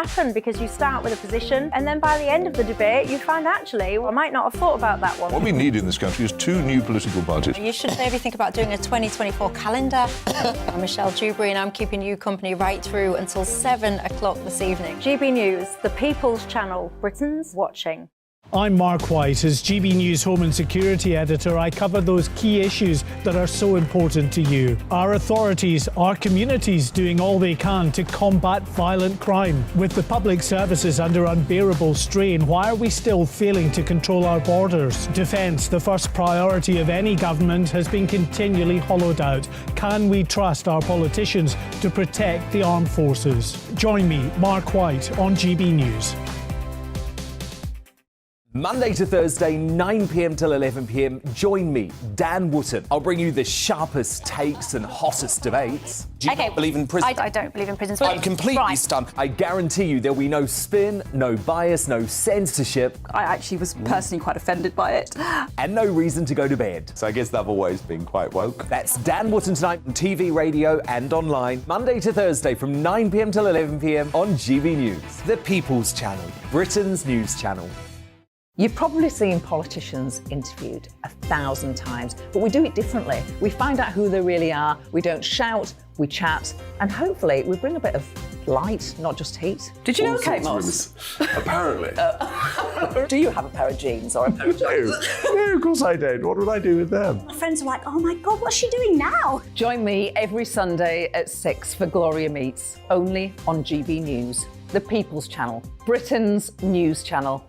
happen because you start with a position and then by the end of the debate you find actually, well, I might not have thought about that one. What we need in this country is 2 new political parties. You should maybe think about doing a 2024 calendar. I'm Michelle Dewberry and I'm keeping you company right through until 7 o'clock this evening. GB News, the People's Channel, Britain's watching. I'm Mark White. As GB News Home and Security Editor, I cover those key issues that are so important to you. Our authorities, our communities doing all they can to combat violent crime. With the public services under unbearable strain, why are we still failing to control our borders? Defence, the first priority of any government, has been continually hollowed out. Can we trust our politicians to protect the armed forces? Join me, Mark White, on GB News. Monday to Thursday, 9 p.m. till 11 p.m. Join me, Dan Wootton. I'll bring you the sharpest takes and hottest debates. Do you not believe in prison? I don't believe in prisons. I'm completely stunned. I guarantee you there'll be no spin, no bias, no censorship. I actually was personally quite offended by it. And no reason to go to bed. So I guess they've always been quite woke. That's Dan Wootton tonight on TV, radio and online. Monday to Thursday from 9 p.m. till 11 p.m. on GB News. The People's Channel, Britain's news channel. You've probably seen politicians interviewed 1,000 times, but we do it differently. We find out who they really are, we don't shout, we chat, and hopefully we bring a bit of light, not just heat. Did you know Kate Moss? Apparently. Do you have a pair of jeans or a pair of jeans? No, of course I don't. What would I do with them? My friends are like, oh my God, what's she doing now? Join me every Sunday at 6 for Gloria Meets, only on GB News, the People's Channel, Britain's news channel.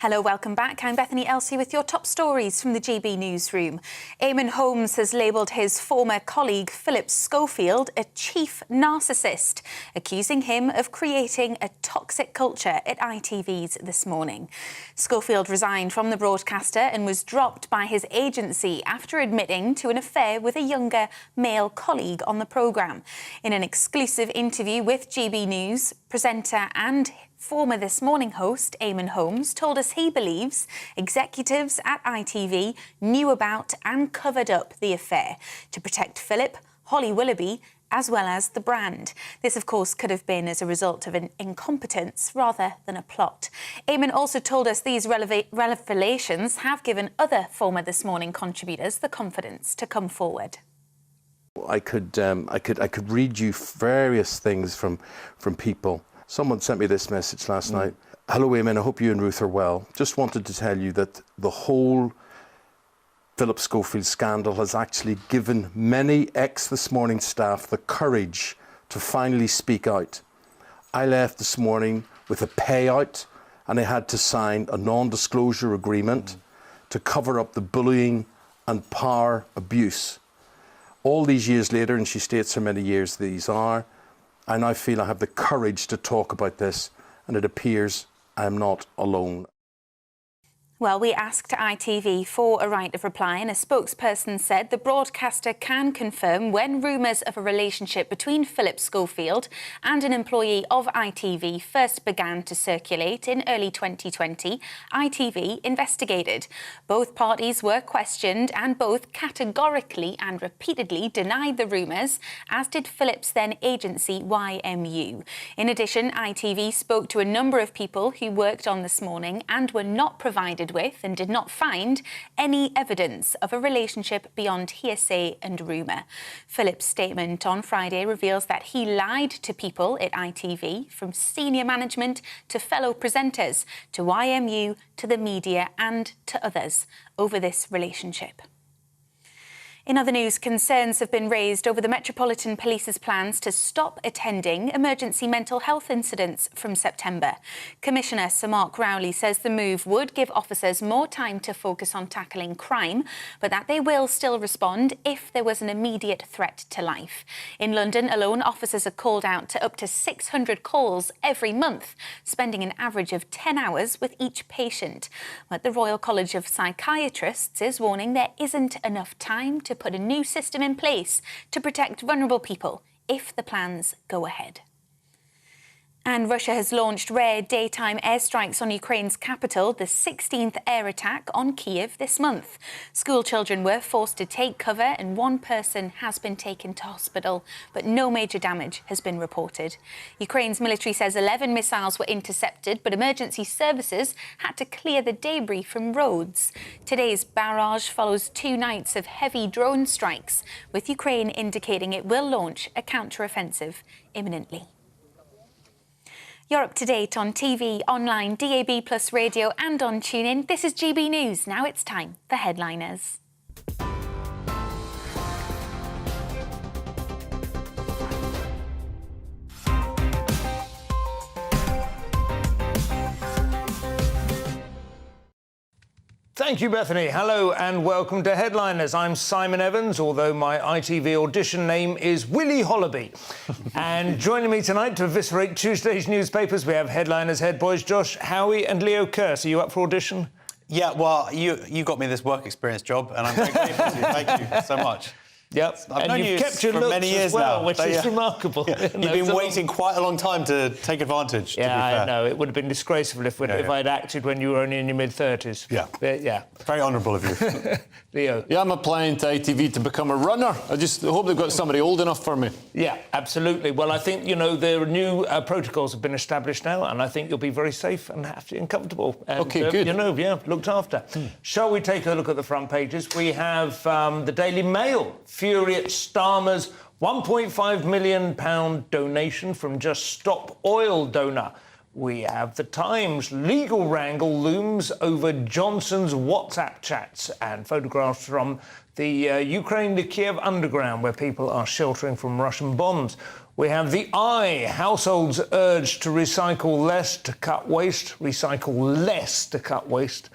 Hello, welcome back. I'm Bethany Elsey with your top stories from the GB newsroom. Eamon Holmes has labelled his former colleague Philip Schofield a chief narcissist, accusing him of creating a toxic culture at ITV's This Morning. Schofield resigned from the broadcaster and was dropped by his agency after admitting to an affair with a younger male colleague on the programme. In an exclusive interview with GB News, presenter and former This Morning host Eamon Holmes told us he believes executives at ITV knew about and covered up the affair to protect Philip, Holly Willoughby, as well as the brand. This, of course, could have been as a result of an incompetence rather than a plot. Eamon also told us these revelations have given other former This Morning contributors the confidence to come forward. I could read you various things from people. Someone sent me this message last night. Hello, Eamon, I hope you and Ruth are well. Just wanted to tell you that the whole Philip Schofield scandal has actually given many ex-This Morning staff the courage to finally speak out. I left this morning with a payout and I had to sign a non-disclosure agreement to cover up the bullying and power abuse. All these years later, and she states how many years these are, I now feel I have the courage to talk about this, and it appears I am not alone. Well, we asked ITV for a right of reply and a spokesperson said the broadcaster can confirm when rumours of a relationship between Philip Schofield and an employee of ITV first began to circulate in early 2020, ITV investigated. Both parties were questioned and both categorically and repeatedly denied the rumours, as did Philip's then agency YMU. In addition, ITV spoke to a number of people who worked on This Morning and were not provided with and did not find any evidence of a relationship beyond hearsay and rumour. Philip's statement on Friday reveals that he lied to people at ITV, from senior management to fellow presenters, to YMU, to the media and to others, over this relationship. In other news, concerns have been raised over the Metropolitan Police's plans to stop attending emergency mental health incidents from September. Commissioner Sir Mark Rowley says the move would give officers more time to focus on tackling crime, but that they will still respond if there was an immediate threat to life. In London alone, officers are called out to up to 600 calls every month, spending an average of 10 hours with each patient. But the Royal College of Psychiatrists is warning there isn't enough time to put a new system in place to protect vulnerable people if the plans go ahead. And Russia has launched rare daytime airstrikes on Ukraine's capital, the 16th air attack on Kiev this month. School children were forced to take cover and one person has been taken to hospital, but no major damage has been reported. Ukraine's military says 11 missiles were intercepted, but emergency services had to clear the debris from roads. Today's barrage follows 2 nights of heavy drone strikes, with Ukraine indicating it will launch a counter-offensive imminently. You're up to date on TV, online, DAB+ radio and on TuneIn. This is GB News. Now it's time for Headliners. Thank you, Bethany. Hello and welcome to Headliners. I'm Simon Evans, although my ITV audition name is Willie Hollaby. And joining me tonight to eviscerate Tuesday's newspapers, we have Headliners head boys Josh, Howie and Leo Kearse. Are you up for audition? Yeah, well, you got me this work experience job, and I'm very grateful to you. Thank you so much. Yep, I've known and you've you kept your for looks many years as well, now, which is remarkable. Yeah. You've been waiting quite a long time to take advantage. Yeah, to be fair. I know. It would have been disgraceful if I'd acted when you were only in your mid-30s. Yeah. But, yeah. Very honourable of you. Leo. Yeah, I'm applying to ITV to become a runner. I just hope they've got somebody old enough for me. Yeah, absolutely. Well, I think, the new protocols have been established now, and I think you'll be very safe and happy and comfortable. And, OK, good. Looked after. Shall we take a look at the front pages? We have the Daily Mail. Fury at Starmer's £1.5 million donation from Just Stop Oil donor. We have the Times. Legal wrangle looms over Johnson's WhatsApp chats, and photographs from the Ukraine to Kiev underground, where people are sheltering from Russian bombs. We have the Eye. Households urged to recycle less to cut waste. Recycle less to cut waste.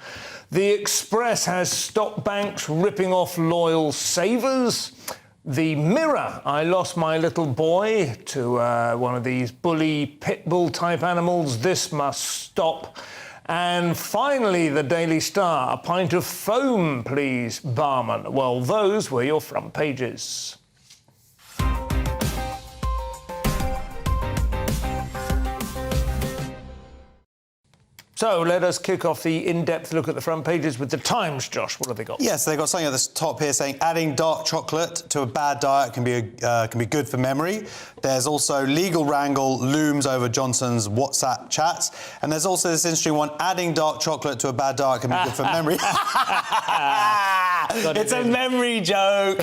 The Express has stopped banks ripping off loyal savers. The Mirror, I lost my little boy to one of these bully pit bull type animals. This must stop. And finally, the Daily Star, a pint of foam, please, barman. Well, those were your front pages. So let us kick off the in-depth look at the front pages with the Times. Josh, what have they got? Yes, they've got something at the top here saying adding dark chocolate to a bad diet can be good for memory. There's also legal wrangle looms over Johnson's WhatsApp chats. And there's also this interesting one, adding dark chocolate to a bad diet can be good for memory. It's a memory joke.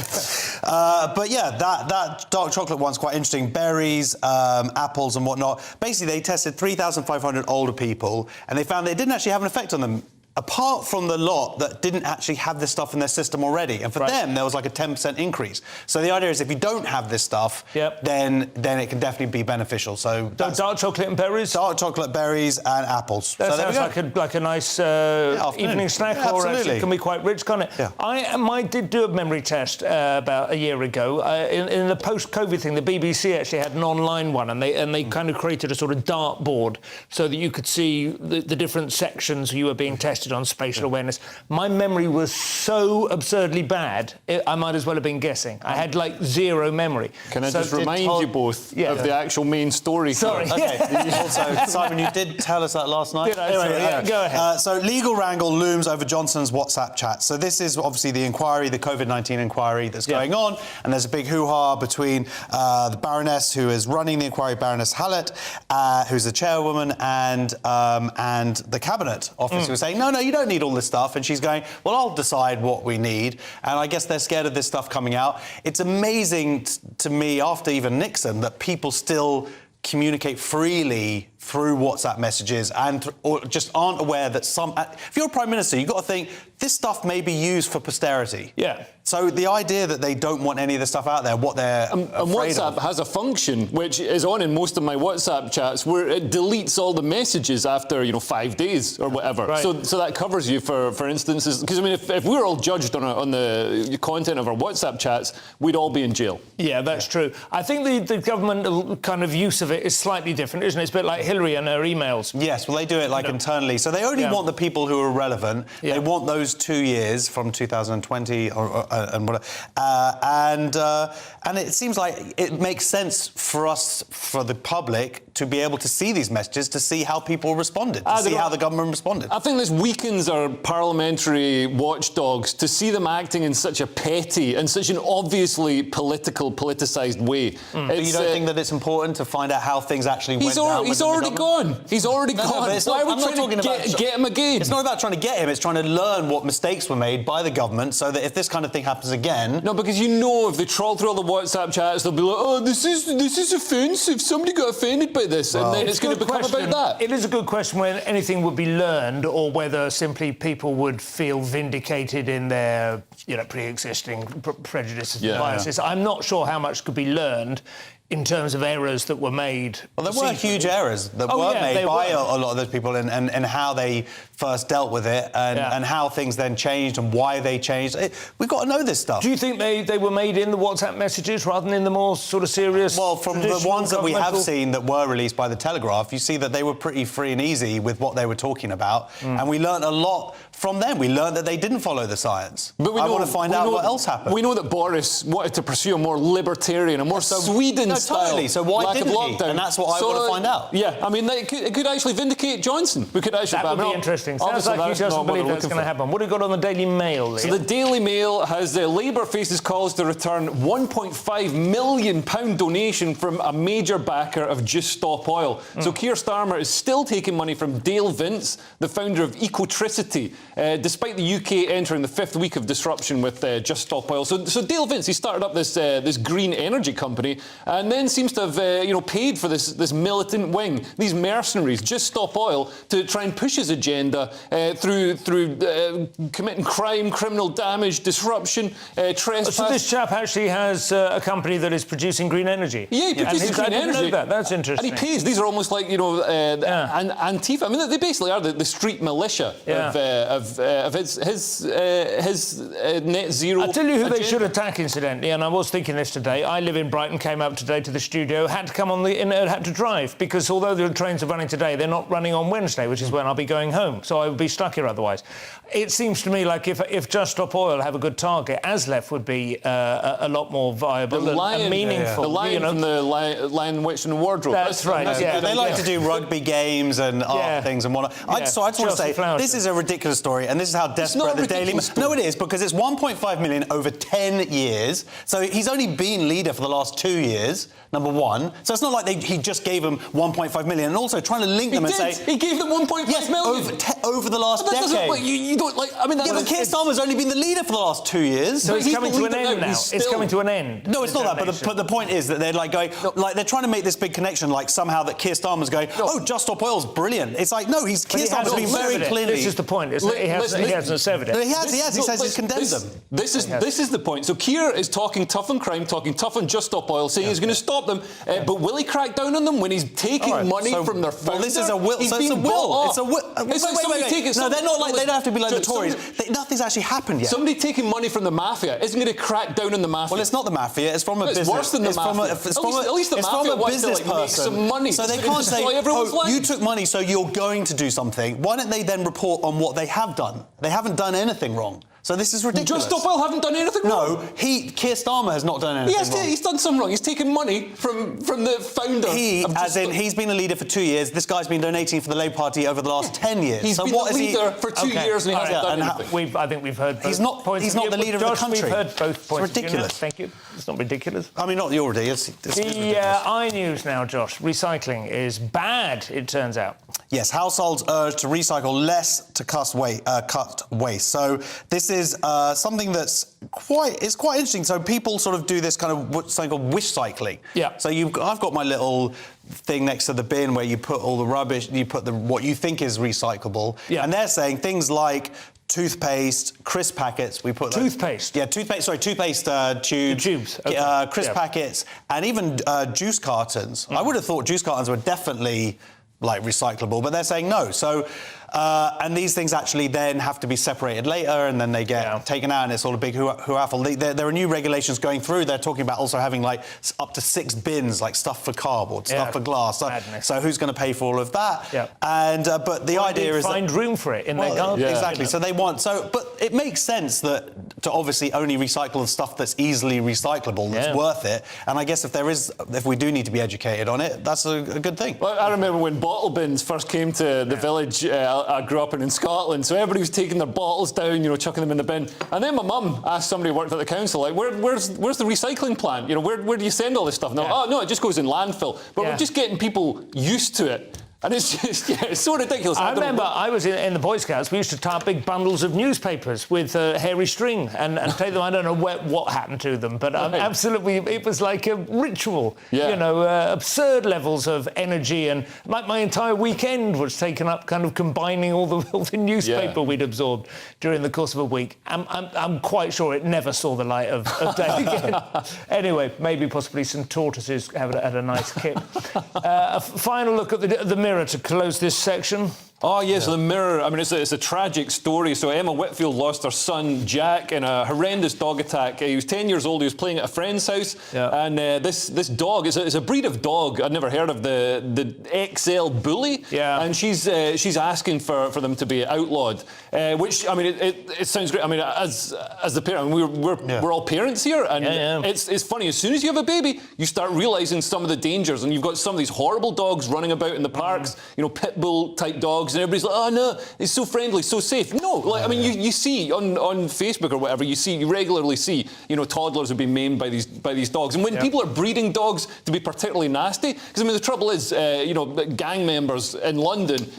But yeah, that dark chocolate one's quite interesting. Berries, apples and whatnot. Basically, they tested 3,500 older people and they found that it didn't actually have an effect on them, apart from the lot that didn't actually have this stuff in their system already. And for them, there was like a 10% increase. So the idea is if you don't have this stuff, then it can definitely be beneficial. So dark chocolate and berries? Dark chocolate, berries and apples. That so sounds like a nice evening snack, or actually can be quite rich, can't it? Yeah. I did do a memory test about a year ago. In the post-COVID thing, the BBC actually had an online one, and they kind of created a sort of dartboard so that you could see the different sections you were being tested on spatial awareness. My memory was so absurdly bad, I might as well have been guessing. I had like zero memory. Can I just remind you both of the actual main story? Sorry. Okay. Also, Simon, you did tell us that last night. Did I? Anyway, go ahead. So legal wrangle looms over Johnson's WhatsApp chat. So this is obviously the inquiry, the COVID-19 inquiry that's going on, and there's a big hoo-ha between the Baroness who is running the inquiry, Baroness Hallett, who's the chairwoman, and the Cabinet Office who are saying, no, you don't need all this stuff. And she's going, well, I'll decide what we need. And I guess they're scared of this stuff coming out. It's amazing to me, after even Nixon, that people still communicate freely through WhatsApp messages or just aren't aware that if you're a Prime Minister, you've got to think, this stuff may be used for posterity. Yeah. So the idea that they don't want any of this stuff out there, what they're afraid WhatsApp has a function, which is on in most of my WhatsApp chats, where it deletes all the messages after, 5 days or whatever. Right. So that covers you for instances. Because, I mean, if we were all judged on the content of our WhatsApp chats, we'd all be in jail. Yeah, that's true. I think the government kind of use of it is slightly different, isn't it? It's a bit like Hillary Hillary and her emails. Yes, well, they do it internally. So they only want the people who are relevant. Yeah. They want those 2 years from 2020 and whatever. And it seems like it makes sense for us, for the public, to be able to see these messages, to see how people responded, to see how the government responded. I think this weakens our parliamentary watchdogs to see them acting in such a petty and such an obviously politicized way. But you don't think that it's important to find out how things actually went down? He's already gone. He's already gone. Why are we trying to get him again? It's not about trying to get him. It's trying to learn what mistakes were made by the government, so that if this kind of thing happens again... No, because you know, if they trawl through all the WhatsApp chats, they'll be like, oh, this is offensive. Somebody got offended by this, and then it's going to become about that. It is a good question when anything would be learned, or whether simply people would feel vindicated in their, pre-existing prejudices and biases. I'm not sure how much could be learned in terms of errors that were made. Well, there were huge errors that were made by a lot of those people and how they first dealt with it and how things then changed and why they changed. We've got to know this stuff. Do you think they were made in the WhatsApp messages rather than in the more sort of serious... Well, from the ones that we have seen that were released by the Telegraph, you see that they were pretty free and easy with what they were talking about. And we learned a lot from them. We learned that they didn't follow the science. But I want to find out what else happened. We know that Boris wanted to pursue a more libertarian, a more Sweden totally. So why didn't he? And that's what I want to find out. Yeah, I mean, it could actually vindicate Johnson. We could actually... That would be interesting. Sounds like you just believe that's going to happen. What have you got on the Daily Mail, Liam? So the Daily Mail has Labour faces calls to return £1.5 million donation from a major backer of Just Stop Oil. So Keir Starmer is still taking money from Dale Vince, the founder of Ecotricity, despite the UK entering the 5th week of disruption with Just Stop Oil. So Dale Vince, he started up this green energy company and then seems to have paid for this militant wing, these mercenaries, Just Stop Oil, to try and push his agenda through committing crime, criminal damage, disruption, trespass. So this chap actually has a company that is producing green energy? Yeah, he produces green energy. I didn't know that. That's interesting. And he pays. These are almost like, Antifa. I mean, they basically are the street militia of his net zero. I'll tell you who they should attack, incidentally, and I was thinking this today. I live in Brighton, came up today to the studio, had to come had to drive, because although the trains are running today, they're not running on Wednesday, which is when I'll be going home. So I would be stuck here otherwise. It seems to me like if Just Stop Oil have a good target, ASLEF would be a lot more viable and meaningful. The Lion from the Lion, Witch and Wardrobe. That's right. They like to do rugby games and art things and whatnot. I just want to say, this is a ridiculous story, and this is how desperate the Daily Mail... No, it is, because it's 1.5 million over 10 years. So he's only been leader for the last 2 years, number one. So it's not like he just gave them 1.5 million. And also trying to link them and say... He gave them 1.5 million. Over the last decade. You don't like... I mean, but Keir Starmer's only been the leader for the last 2 years. So it's coming to an end now. It's coming to an end. No, it's not that. But the point is that they're like going... Like, they're trying to make this big connection, like somehow that Keir Starmer's going, oh, Just Stop Oil's brilliant. It's like, no, Keir Starmer's been very clearly... This is the point. He hasn't severed it. He has. He says he's condemned them. This is the point. So Keir is talking tough on crime, talking tough on Just Stop Oil, saying he's going to stop them. But will he crack down on them when he's taking money from their founder? Well, this is a will. He's so it's a will. It's a will. Wait. No, they're not like... They don't have to be like the Tories. Nothing's actually happened yet. Somebody taking money from the mafia isn't going to crack down on the mafia. Well, it's not the mafia. It's from a business. It's worse than the mafia. At least the mafia wants to make some money. So they can't say, you took money, so you're going to do something. Why don't they then report on what they have done? They haven't done anything wrong. So this is ridiculous. Just Stop Oil haven't done anything wrong. No, Keir Starmer has not done anything wrong. He's done something wrong. He's taken money from the founder. He's been a leader for 2 years. This guy's been donating for the Labour Party over the last 10 years. He's been the leader for 2 years and he hasn't done anything. I think we've heard both He's not the leader of the country. We've heard both points. It's ridiculous. Thank you. It's not ridiculous. I mean, not already. It's iNews now, Josh. Recycling is bad, it turns out. Yes, households urged to recycle less to cut waste. So this is something that's quite interesting. So people sort of do this kind of something called wish cycling. Yeah. So I've got my little thing next to the bin where you put all the rubbish, you put what you think is recyclable. Yeah. And they're saying things like toothpaste, crisp packets. We put toothpaste. Toothpaste tubes. Okay. Crisp packets, and even juice cartons. I would have thought juice cartons were definitely like recyclable, but they're saying no. So And these things actually then have to be separated later, and then they get taken out, and it's all a big hoo-haffle. There are new regulations going through. They're talking about also having like up to 6 bins, like stuff for cardboard, stuff for glass. So who's going to pay for all of that? Yeah. And but the idea is find room for it in their garden. Exactly. So they want but it makes sense that to obviously only recycle the stuff that's easily recyclable, that's worth it. And I guess if we do need to be educated on it, that's a good thing. Well, I remember when bottle bins first came to the village I grew up in Scotland, so everybody was taking their bottles down, chucking them in the bin. And then my mum asked somebody who worked at the council, like, where's the recycling plant? Where do you send all this stuff? And they're like, oh, no, it just goes in landfill. But we're just getting people used to it. And it's just, it's so ridiculous. I remember I was in the Boy Scouts. We used to tie up big bundles of newspapers with hairy string and take them. I don't know what happened to them, but absolutely, it was like a ritual. Absurd levels of energy, and my entire weekend was taken up kind of combining all the newspaper we'd absorbed during the course of a week. I'm quite sure it never saw the light of day again. Anyway, maybe possibly some tortoises had a nice kick. A final look at the Mirror to close this section. Oh, yes, The Mirror. I mean, it's a tragic story. So Emma Whitfield lost her son, Jack, in a horrendous dog attack. He was 10 years old. He was playing at a friend's house. Yeah. And this dog is a breed of dog I'd never heard of, the XL Bully. Yeah. And she's asking for them to be outlawed, which, I mean, it sounds great. I mean, as the parent, I mean, we're all parents here. And it's funny. As soon as you have a baby, you start realising some of the dangers. And you've got some of these horrible dogs running about in the parks, pit bull-type dogs. And everybody's like, oh no, it's so friendly, so safe. No, I mean, you see on Facebook or whatever, you regularly see, toddlers have been maimed by these dogs. And when people are breeding dogs to be particularly nasty, because I mean the trouble is, gang members in London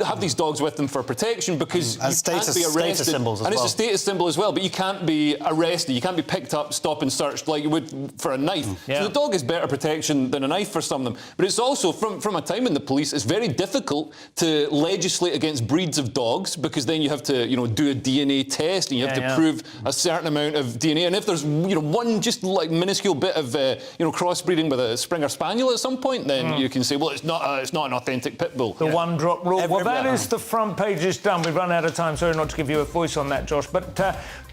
have these dogs with them for protection because you can't be arrested. Status symbols as well. And it's a status symbol as well, but you can't be arrested. You can't be picked up, stopped and searched like you would for a knife. So the dog is better protection than a knife for some of them. But it's also, from a time in the police, it's very difficult to legislate against breeds of dogs because then you have to, do a DNA test and you have to prove a certain amount of DNA. And if there's, one just like minuscule bit of, crossbreeding with a Springer Spaniel at some point, then you can say, well, it's not an authentic pit bull. The one-drop rule. Well, that is the front page is done. We've run out of time. Sorry not to give you a voice on that, Josh. But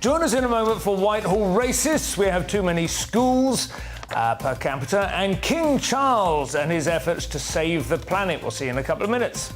join us in a moment for Whitehall racists. We have too many schools per capita, and King Charles and his efforts to save the planet. We'll see you in a couple of minutes.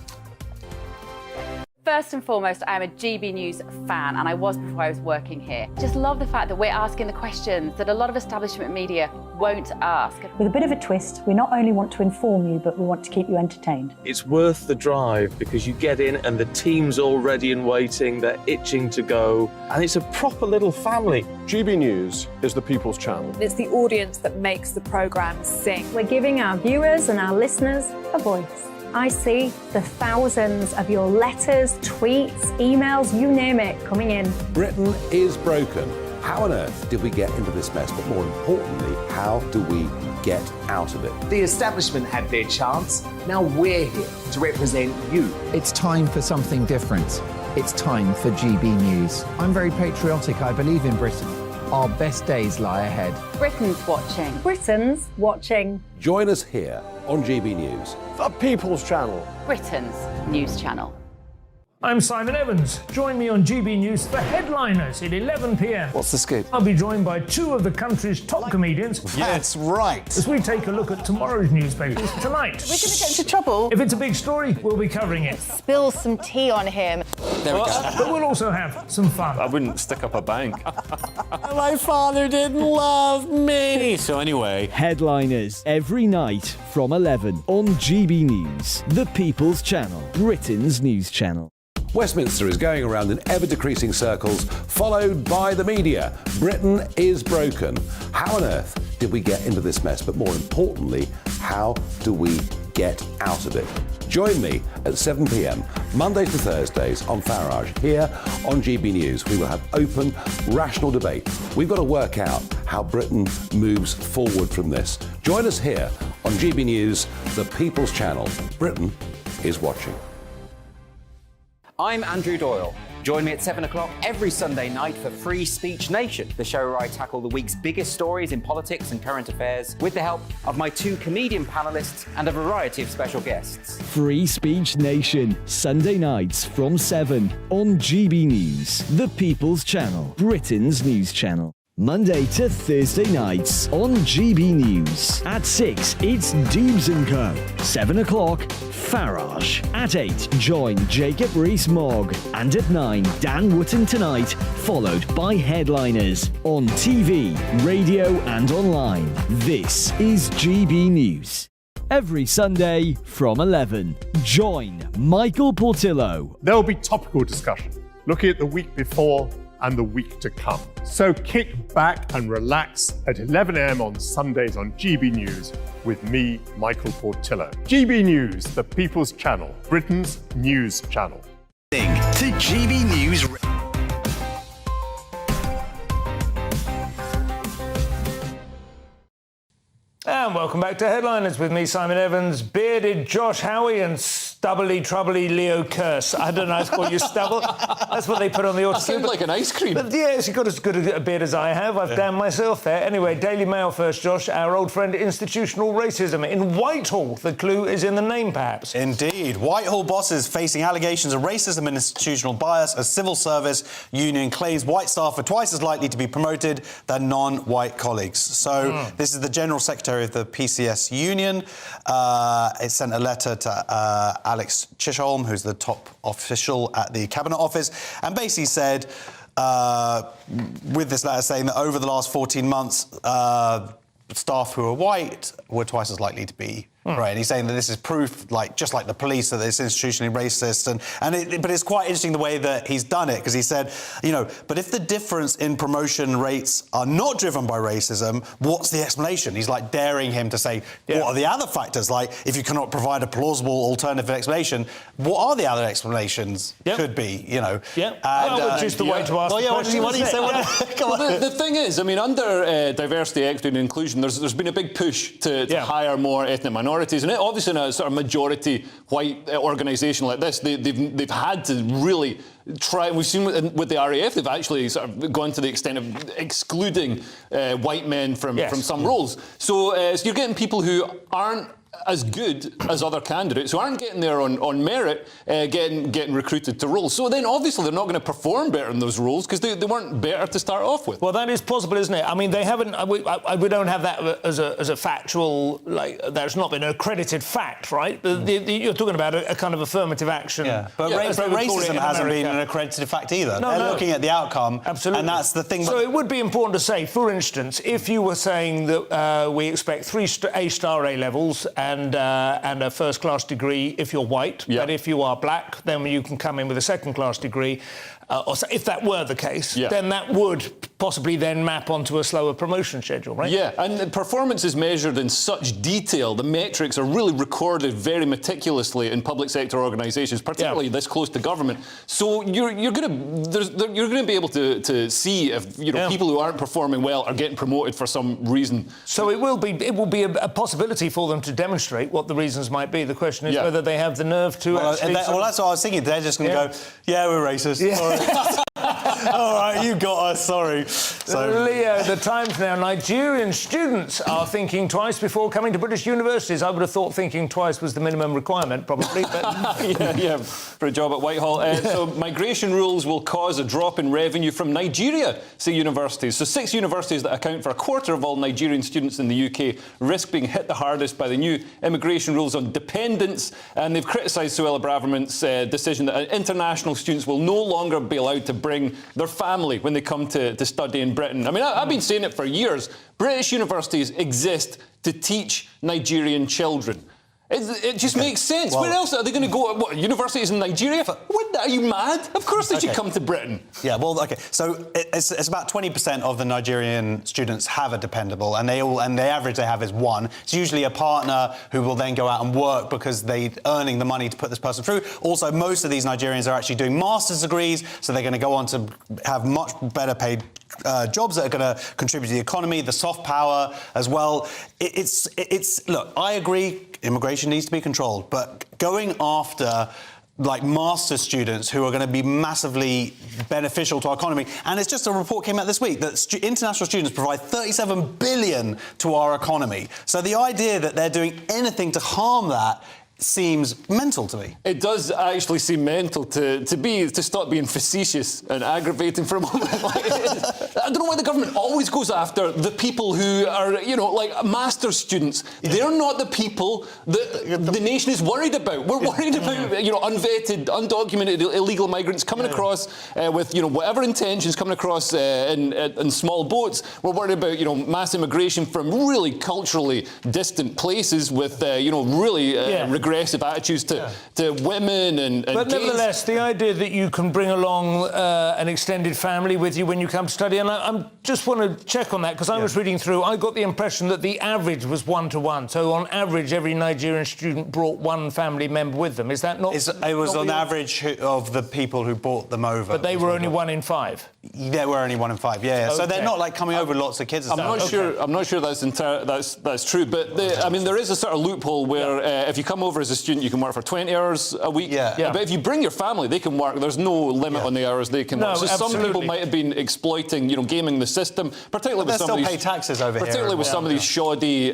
First and foremost, I'm a GB News fan, and I was before I was working here. Just love the fact that we're asking the questions that a lot of establishment media won't ask. With a bit of a twist, we not only want to inform you, but we want to keep you entertained. It's worth the drive because you get in and the team's all ready and waiting, they're itching to go, and it's a proper little family. GB News is the People's Channel. It's the audience that makes the programme sing. We're giving our viewers and our listeners a voice. I see the thousands of your letters, tweets, emails, you name it, coming in. Britain is broken. How on earth did we get into this mess? But more importantly, how do we get out of it? The establishment had their chance. Now we're here to represent you. It's time for something different. It's time for GB News. I'm very patriotic. I believe in Britain. Our best days lie ahead. Britain's watching. Britain's watching. Join us here on GB News. The People's Channel. Britain's news channel. I'm Simon Evans. Join me on GB News for Headliners at 11 p.m. What's the scoop? I'll be joined by two of the country's top comedians. That's right. As we take a look at tomorrow's newspapers tonight. We're going to get into trouble. If it's a big story, we'll be covering it. Spill some tea on him. There we go. But we'll also have some fun. I wouldn't stick up a bank. My father didn't love me. So anyway, Headliners every night from 11 on GB News, the People's Channel, Britain's news channel. Westminster is going around in ever-decreasing circles, followed by the media. Britain is broken. How on earth did we get into this mess? But more importantly, how do we get out of it? Join me at 7 p.m, Mondays to Thursdays on Farage, here on GB News. We will have open, rational debate. We've got to work out how Britain moves forward from this. Join us here on GB News, the People's Channel. Britain is watching. I'm Andrew Doyle. Join me at 7 o'clock every Sunday night for Free Speech Nation, the show where I tackle the week's biggest stories in politics and current affairs with the help of my 2 comedian panellists and a variety of special guests. Free Speech Nation, Sunday nights from 7 on GB News, the People's Channel, Britain's news channel. Monday to Thursday nights on GB News. At 6, it's Dubes & Co. 7 o'clock, Farage. At 8, join Jacob Rees-Mogg. And at 9, Dan Wootton Tonight, followed by Headliners. On TV, radio and online. This is GB News. Every Sunday from 11, join Michael Portillo. There will be topical discussion, looking at the week before and the week to come. So kick back and relax at 11 a.m. on Sundays on GB News with me, Michael Portillo. GB News, the People's Channel, Britain's news channel. To GB News. And welcome back to Headliners with me, Simon Evans, bearded Josh Howie and stubbly, troubly Leo Curse. I don't know how to call you stubble. That's what they put on the auto. Sounds like an ice cream. But yes, you've got as good a beard as I have. I've damned myself there. Anyway, Daily Mail first, Josh. Our old friend, institutional racism. In Whitehall, the clue is in the name, perhaps. Indeed. Whitehall bosses facing allegations of racism and institutional bias as civil service union claims white staff are twice as likely to be promoted than non-white colleagues. So this is the General Secretary of the PCS union. It sent a letter to Alex Chisholm, who's the top official at the Cabinet Office, and basically said, with this letter saying that over the last 14 months, staff who are white were twice as likely to be right. And he's saying that this is proof, like just like the police, that it's institutionally racist. But it's quite interesting the way that he's done it, because he said, but if the difference in promotion rates are not driven by racism, what's the explanation? He's like daring him to say, what are the other factors? Like, if you cannot provide a plausible alternative explanation, what are the other explanations? Could be, Yeah. Which is the way to ask the question. What do you say? Well, the thing is, I mean, under diversity, equity and inclusion, there's been a big push to hire more ethnic minorities. And obviously in a sort of majority white organisation like this, they've had to really try. We've seen with the RAF, they've actually sort of gone to the extent of excluding white men from some roles. So you're getting people who aren't as good as other candidates who aren't getting there on merit, getting recruited to roles. So then obviously they're not going to perform better in those roles because they weren't better to start off with. Well, that is possible, isn't it? I mean, they haven't. We don't have that as a factual. Like, there's not been an accredited fact, right? You're talking about a kind of affirmative action. Yeah, but racism hasn't been an accredited fact either. They're looking at the outcome, absolutely, and that's the thing. So it would be important to say, for instance, if you were saying that we expect 3 A-star A levels and a first-class degree if you're white, but if you are black, then you can come in with a second-class degree. Or if that were the case, then that would possibly then map onto a slower promotion schedule, right? Yeah, and the performance is measured in such detail. The metrics are really recorded very meticulously in public sector organisations, particularly this close to government. So you're going to be able to see if people who aren't performing well are getting promoted for some reason. So it will be a possibility for them to demonstrate what the reasons might be. The question is whether they have the nerve to actually. That's what I was thinking. They're just going to go, we're racist. All right, you got us, sorry. So, Leo, the Times now. Nigerian students are thinking twice before coming to British universities. I would have thought thinking twice was the minimum requirement, probably. But for a job at Whitehall. So migration rules will cause a drop in revenue from Nigeria, say universities. So 6 universities that account for a quarter of all Nigerian students in the UK risk being hit the hardest by the new immigration rules on dependents. And they've criticised Suella Braverman's decision that international students will no longer be allowed to bring their family when they come to study in Britain. I mean, I've been saying it for years. British universities exist to teach Nigerian children. It just makes sense. Where else are they going to go? What, universities in Nigeria? What, are you mad? Of course they should come to Britain. Yeah, well, OK. So it's about 20% of the Nigerian students have a dependable, and the average they have is 1. It's usually a partner who will then go out and work because they're earning the money to put this person through. Also, most of these Nigerians are actually doing master's degrees, so they're going to go on to have much better paid jobs that are going to contribute to the economy, the soft power as well. Look, I agree, immigration needs to be controlled, but going after like master's students who are going to be massively beneficial to our economy. And it's just a report came out this week that international students provide 37 billion to our economy. So the idea that they're doing anything to harm that seems mental to me. It does actually seem mental to stop being facetious and aggravating for a moment. I don't know why the government always goes after the people who are, you know, like master's students. They're not the people that the nation is worried about. We're worried about, you know, unvetted, undocumented, illegal migrants coming across with, you know, whatever intentions coming across in small boats. We're worried about, you know, mass immigration from really culturally distant places with, you know, really regressive attitudes to women and But gays. nevertheless, the idea that you can bring along an extended family with you when you come to study, and I just want to check on that, because I was reading through, I got the impression that the average was 1-to-1. So on average, every Nigerian student brought one family member with them. Is that not... It was on average of the people who brought them over. But they were only 1 in 5? They were only 1 in 5, yeah. So they're not, like, coming over lots of kids. I'm not sure that's true, but I mean, there is a sort of loophole where if you come over as a student, you can work for 20 hours a week. But if you bring your family, they can work. There's no limit on the hours they can work. So some people might have been exploiting, you know, gaming the system, particularly with some of these... pay taxes over here. Particularly with some of these shoddy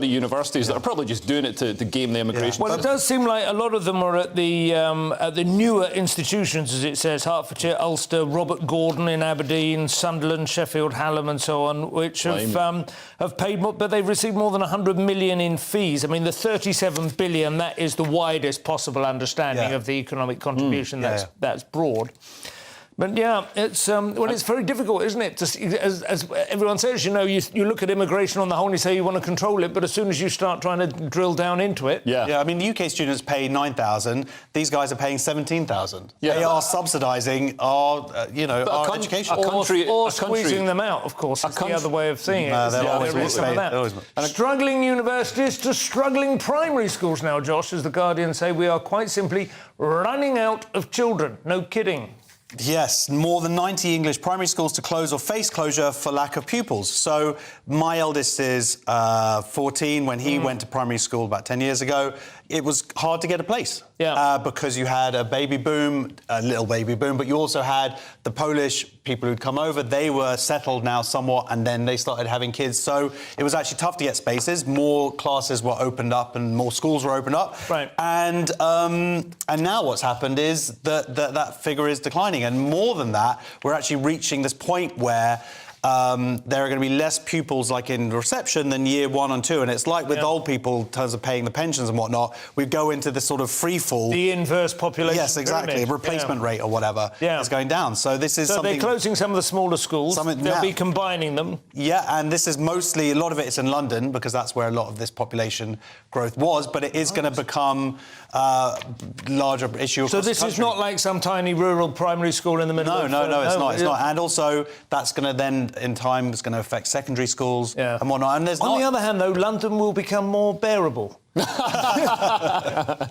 universities that are probably just doing it to game the immigration. Well, it does seem like a lot of them are at the newer institutions, as it says, Hertfordshire, Ulster, Robert Gordon in Aberdeen, Sunderland, Sheffield, Hallam and so on, which have paid more, but they've received more than 100 million in fees. I mean, the 37 billion, that is the widest possible understanding of the economic contribution that's broad. But it's it's very difficult, isn't it? As everyone says, you know, you look at immigration on the whole and you say you want to control it, but as soon as you start trying to drill down into it, I mean, the UK students pay 9,000. These guys are paying 17,000. They are subsidising our, our education, or squeezing them out. Of course, it's the other way of seeing it. Struggling universities to struggling primary schools now, Josh, as the Guardian say, we are quite simply running out of children. No kidding. Yes, more than 90 English primary schools to close or face closure for lack of pupils. So my eldest is 14. When he went to primary school about 10 years ago, it was hard to get a place because you had a baby boom, a little baby boom, but you also had the Polish people who'd come over. They were settled now somewhat, and then they started having kids. So it was actually tough to get spaces. More classes were opened up and more schools were opened up. Right. And now what's happened is that figure is declining. And more than that, we're actually reaching this point where there are going to be less pupils like in reception than year 1 and 2, and it's like with old people in terms of paying the pensions and whatnot, we go into this sort of free fall. The inverse population. Yes, exactly. Pyramid. Replacement rate or whatever is going down. So this is something. They're closing some of the smaller schools. They'll be combining them. Yeah, and this is mostly, a lot of it is in London because that's where a lot of this population growth was, but it is going to become a larger issue. So this is not like some tiny rural primary school in the middle of... No, it's not. It's not. And also, that's going to then, in time, it's going to affect secondary schools and whatnot. And on the other hand, though, London will become more bearable. I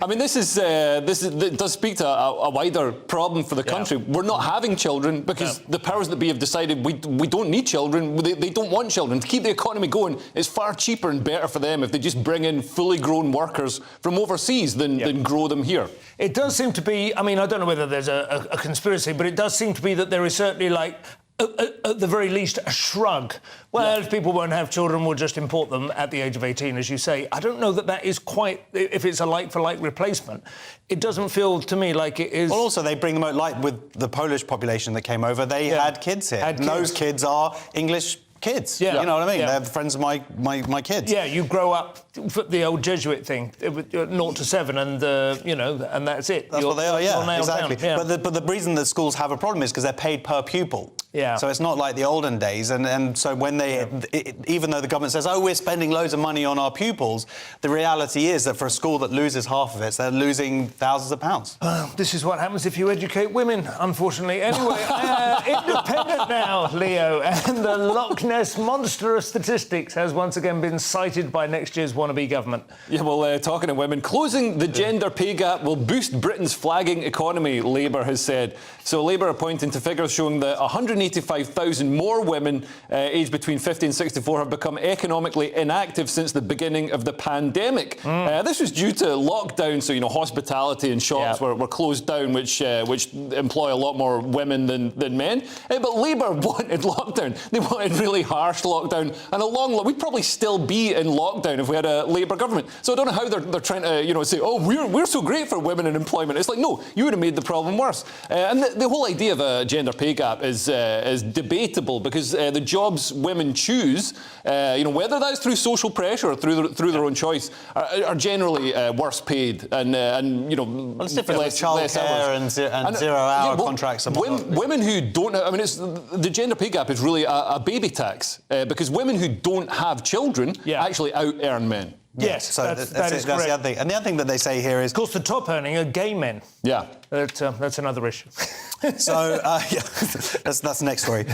mean, this does speak to a wider problem for the country. We're not having children because the powers that be have decided we don't need children. They don't want children. To keep the economy going, it's far cheaper and better for them if they just bring in fully grown workers from overseas than grow them here. It does seem to be, I mean, I don't know whether there's a conspiracy, but it does seem to be that there is certainly, like, at the very least, a shrug. Well, if people won't have children, we'll just import them at the age of 18, as you say. I don't know that is quite... If it's a like-for-like replacement, it doesn't feel to me like it is... Well, also, they bring them out, like with the Polish population that came over, they had kids here. And those kids are English kids. You know what I mean? They're friends of my kids. Yeah, you grow up, the old Jesuit thing, 0 to 7, and, and that's it. That's what they are, exactly. But the reason that schools have a problem is because they're paid per pupil. Yeah. So it's not like the olden days, and so when even though the government says, we're spending loads of money on our pupils, the reality is that for a school that loses half of it, they're losing thousands of pounds. This is what happens if you educate women, unfortunately. Anyway, independent now, Leo, and the Loch Ness Monster of Statistics has once again been cited by next year's wannabe government. Yeah, well, talking to women, closing the gender pay gap will boost Britain's flagging economy, Labour has said. So Labour are pointing to figures showing that 180 185,000 more women aged between 50 and 64 have become economically inactive since the beginning of the pandemic. This was due to lockdown, so, hospitality and shops were closed down, which employ a lot more women than men. But Labour wanted lockdown. They wanted really harsh lockdown. And we'd probably still be in lockdown if we had a Labour government. So I don't know how they're trying to, say, oh, we're so great for women in employment. It's like, no, you would have made the problem worse. And the whole idea of a gender pay gap is debatable because the jobs women choose, whether that's through social pressure or through their own choice, are generally worse paid and it's different with childcare and zero-hour contracts and women who don't have, the gender pay gap is really a baby tax because women who don't have children actually out-earn men. Yes, so that's the other thing. And the other thing that they say here is... Of course, the top earning are gay men. Yeah. That's another issue. So, that's the next story.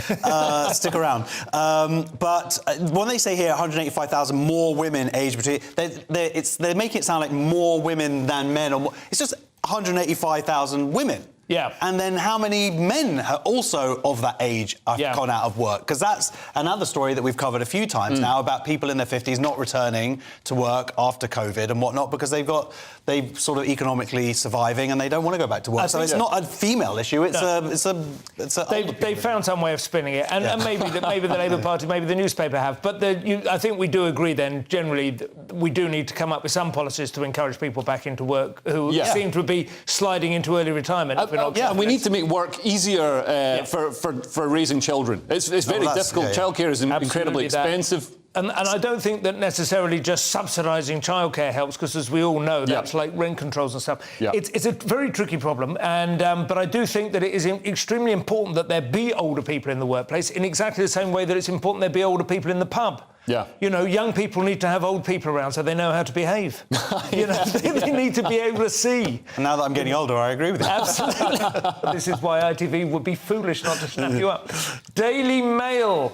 Stick around. But when they say here 185,000 more women aged between... They're making it sound like more women than men. It's just 185,000 women. Yeah. And then how many men also of that age have gone out of work? Because that's another story that we've covered a few times now about people in their 50s not returning to work after COVID and whatnot because they've sort of economically surviving and they don't want to go back to work. So it's not a female issue. They found some way of spinning it, and maybe the Labour Party, maybe the newspaper have. But I think we do agree then. Generally, we do need to come up with some policies to encourage people back into work who seem to be sliding into early retirement. And we need to make work easier for raising children. It's very difficult. Childcare is incredibly expensive. And I don't think that necessarily just subsidising childcare helps, because as we all know, that's like rent controls and stuff. It's a very tricky problem, and but I do think that it is extremely important that there be older people in the workplace in exactly the same way that it's important there be older people in the pub. Yeah. Young people need to have old people around so they know how to behave. They need to be able to see. And now that I'm getting older, I agree with you. Absolutely. This is why ITV would be foolish not to snap you up. Daily Mail,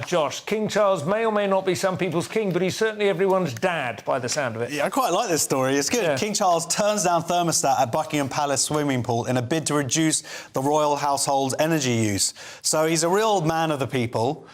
Josh. King Charles may or may not be some people's king, but he's certainly everyone's dad by the sound of it. Yeah, I quite like this story. It's good. Yeah. King Charles turns down thermostat at Buckingham Palace swimming pool in a bid to reduce the royal household's energy use. So he's a real man of the people.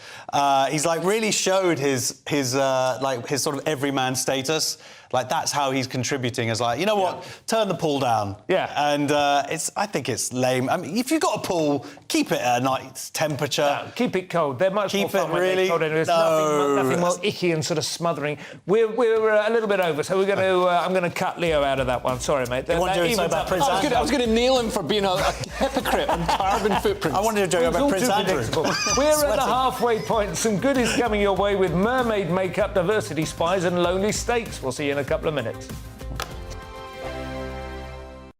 He's really showed his sort of everyman status. That's how he's contributing. As turn the pool down. Yeah. And I think it's lame. If you've got a pool, keep it at a nice temperature. Yeah, keep it cold. They're much more fun when they're cold. There's nothing more icky and sort of smothering. We're a little bit over, so we're going to. I'm going to cut Leo out of that one. Sorry, mate. I was going to nail him for being a hypocrite and carbon footprint. I wanted to joke about Prince Andrew. We're at the halfway point. Some good is coming your way with mermaid makeup, diversity spies, and lonely steaks. We'll see you in a couple of minutes.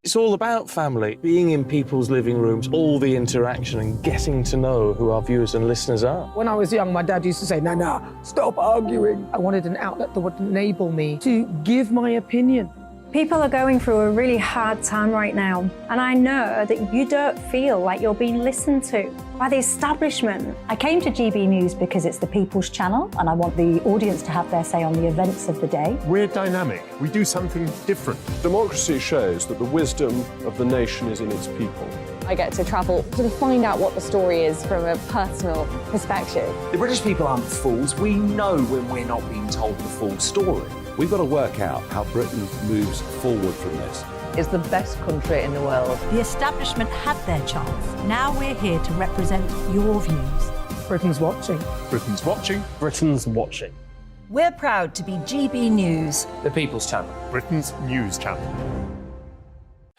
It's all about family, being in people's living rooms, all the interaction and getting to know who our viewers and listeners are. When I was young, my dad used to say, no, stop arguing. I wanted an outlet that would enable me to give my opinion. People are going through a really hard time right now, and I know that you don't feel like you're being listened to by the establishment. I came to GB News because it's the People's Channel, and I want the audience to have their say on the events of the day. We're dynamic. We do something different. Democracy shows that the wisdom of the nation is in its people. I get to travel to find out what the story is from a personal perspective. The British people aren't fools. We know when we're not being told the full story. We've got to work out how Britain moves forward from this. It's the best country in the world. The establishment had their chance. Now we're here to represent your views. Britain's watching. Britain's watching. Britain's watching. We're proud to be GB News. The People's Channel. Britain's news channel.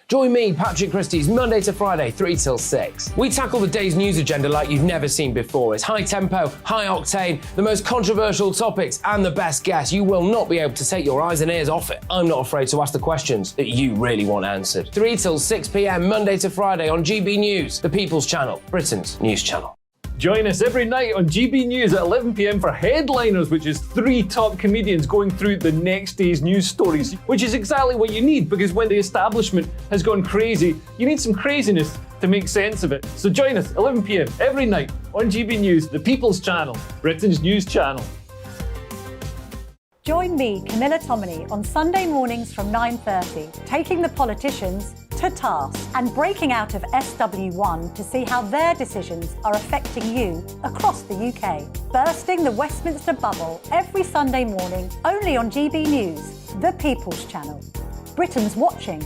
Join me, Patrick Christie's, Monday to Friday, 3 till 6. We tackle the day's news agenda like you've never seen before. It's high tempo, high octane, the most controversial topics, and the best guests. You will not be able to take your eyes and ears off it. I'm not afraid to ask the questions that you really want answered. 3 till 6 p.m, Monday to Friday on GB News, the People's Channel, Britain's news channel. Join us every night on GB News at 11 p.m. for Headliners, which is 3 top comedians going through the next day's news stories, which is exactly what you need, because when the establishment has gone crazy, you need some craziness to make sense of it. So join us 11 p.m. every night on GB News, the People's Channel, Britain's news channel. Join me, Camilla Tominey, on Sunday mornings from 9:30, taking the politicians to task and breaking out of SW1 to see how their decisions are affecting you across the UK. Bursting the Westminster bubble every Sunday morning, only on GB News, the People's Channel. Britain's watching.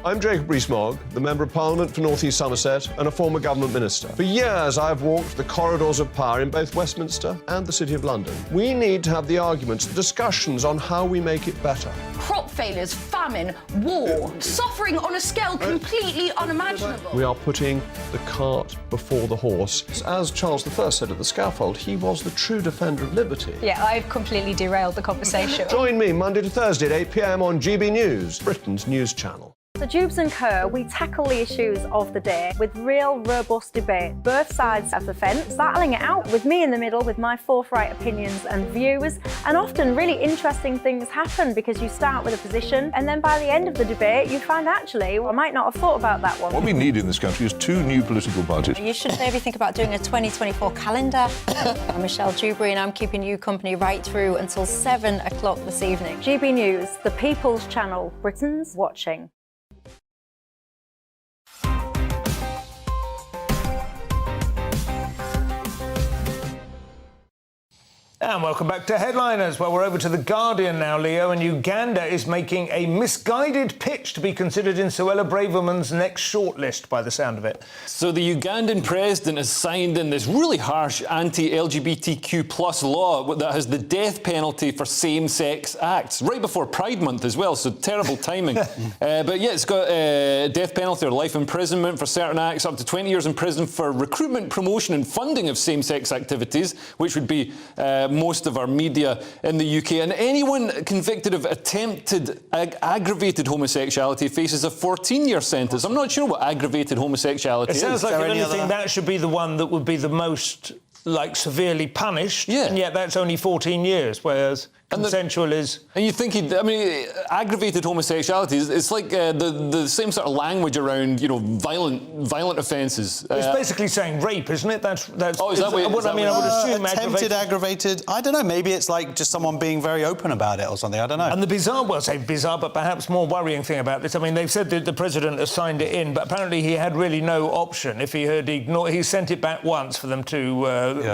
I'm Jacob Rees-Mogg, the Member of Parliament for North East Somerset and a former government minister. For years, I've walked the corridors of power in both Westminster and the City of London. We need to have the arguments, the discussions on how we make it better. Crop failures, famine, war, suffering on a scale completely unimaginable. We are putting the cart before the horse. As Charles I said at the scaffold, he was the true defender of liberty. Yeah, I've completely derailed the conversation. Join me Monday to Thursday at 8 p.m. on GB News, Britain's news channel. So Jubes and Kerr, we tackle the issues of the day with real, robust debate, both sides of the fence, battling it out with me in the middle with my forthright opinions and views. And often really interesting things happen because you start with a position and then by the end of the debate you find actually, well, I might not have thought about that one. What we need in this country is 2 new political budgets. You should maybe think about doing a 2024 calendar. I'm Michelle Dewberry and I'm keeping you company right through until 7 o'clock this evening. GB News, the People's Channel, Britain's watching. And welcome back to Headliners. Well, we're over to The Guardian now, Leo, and Uganda is making a misguided pitch to be considered in Suella Braverman's next shortlist, by the sound of it. So the Ugandan president has signed in this really harsh anti-LGBTQ plus law that has the death penalty for same-sex acts, right before Pride Month as well, so terrible timing. But yeah, it's got a death penalty or life imprisonment for certain acts, up to 20 years in prison for recruitment, promotion and funding of same-sex activities, which would be most of our media in the UK. And anyone convicted of attempted aggravated homosexuality faces a 14-year sentence. I'm not sure what aggravated homosexuality is. It sounds like, if anything, that should be the one that would be the most, severely punished. Yeah. And yet that's only 14 years, whereas consensual is... And you think, aggravated homosexuality, it's like the same sort of language around, violent offences. It's basically saying rape, isn't it? That's is that what I would assume attempted aggravated. I don't know, maybe it's like just someone being very open about it or something, I don't know. And the bizarre, but perhaps more worrying thing about this, they've said that the president has signed it in, but apparently he had really no option. If he had ignored, he sent it back once for them to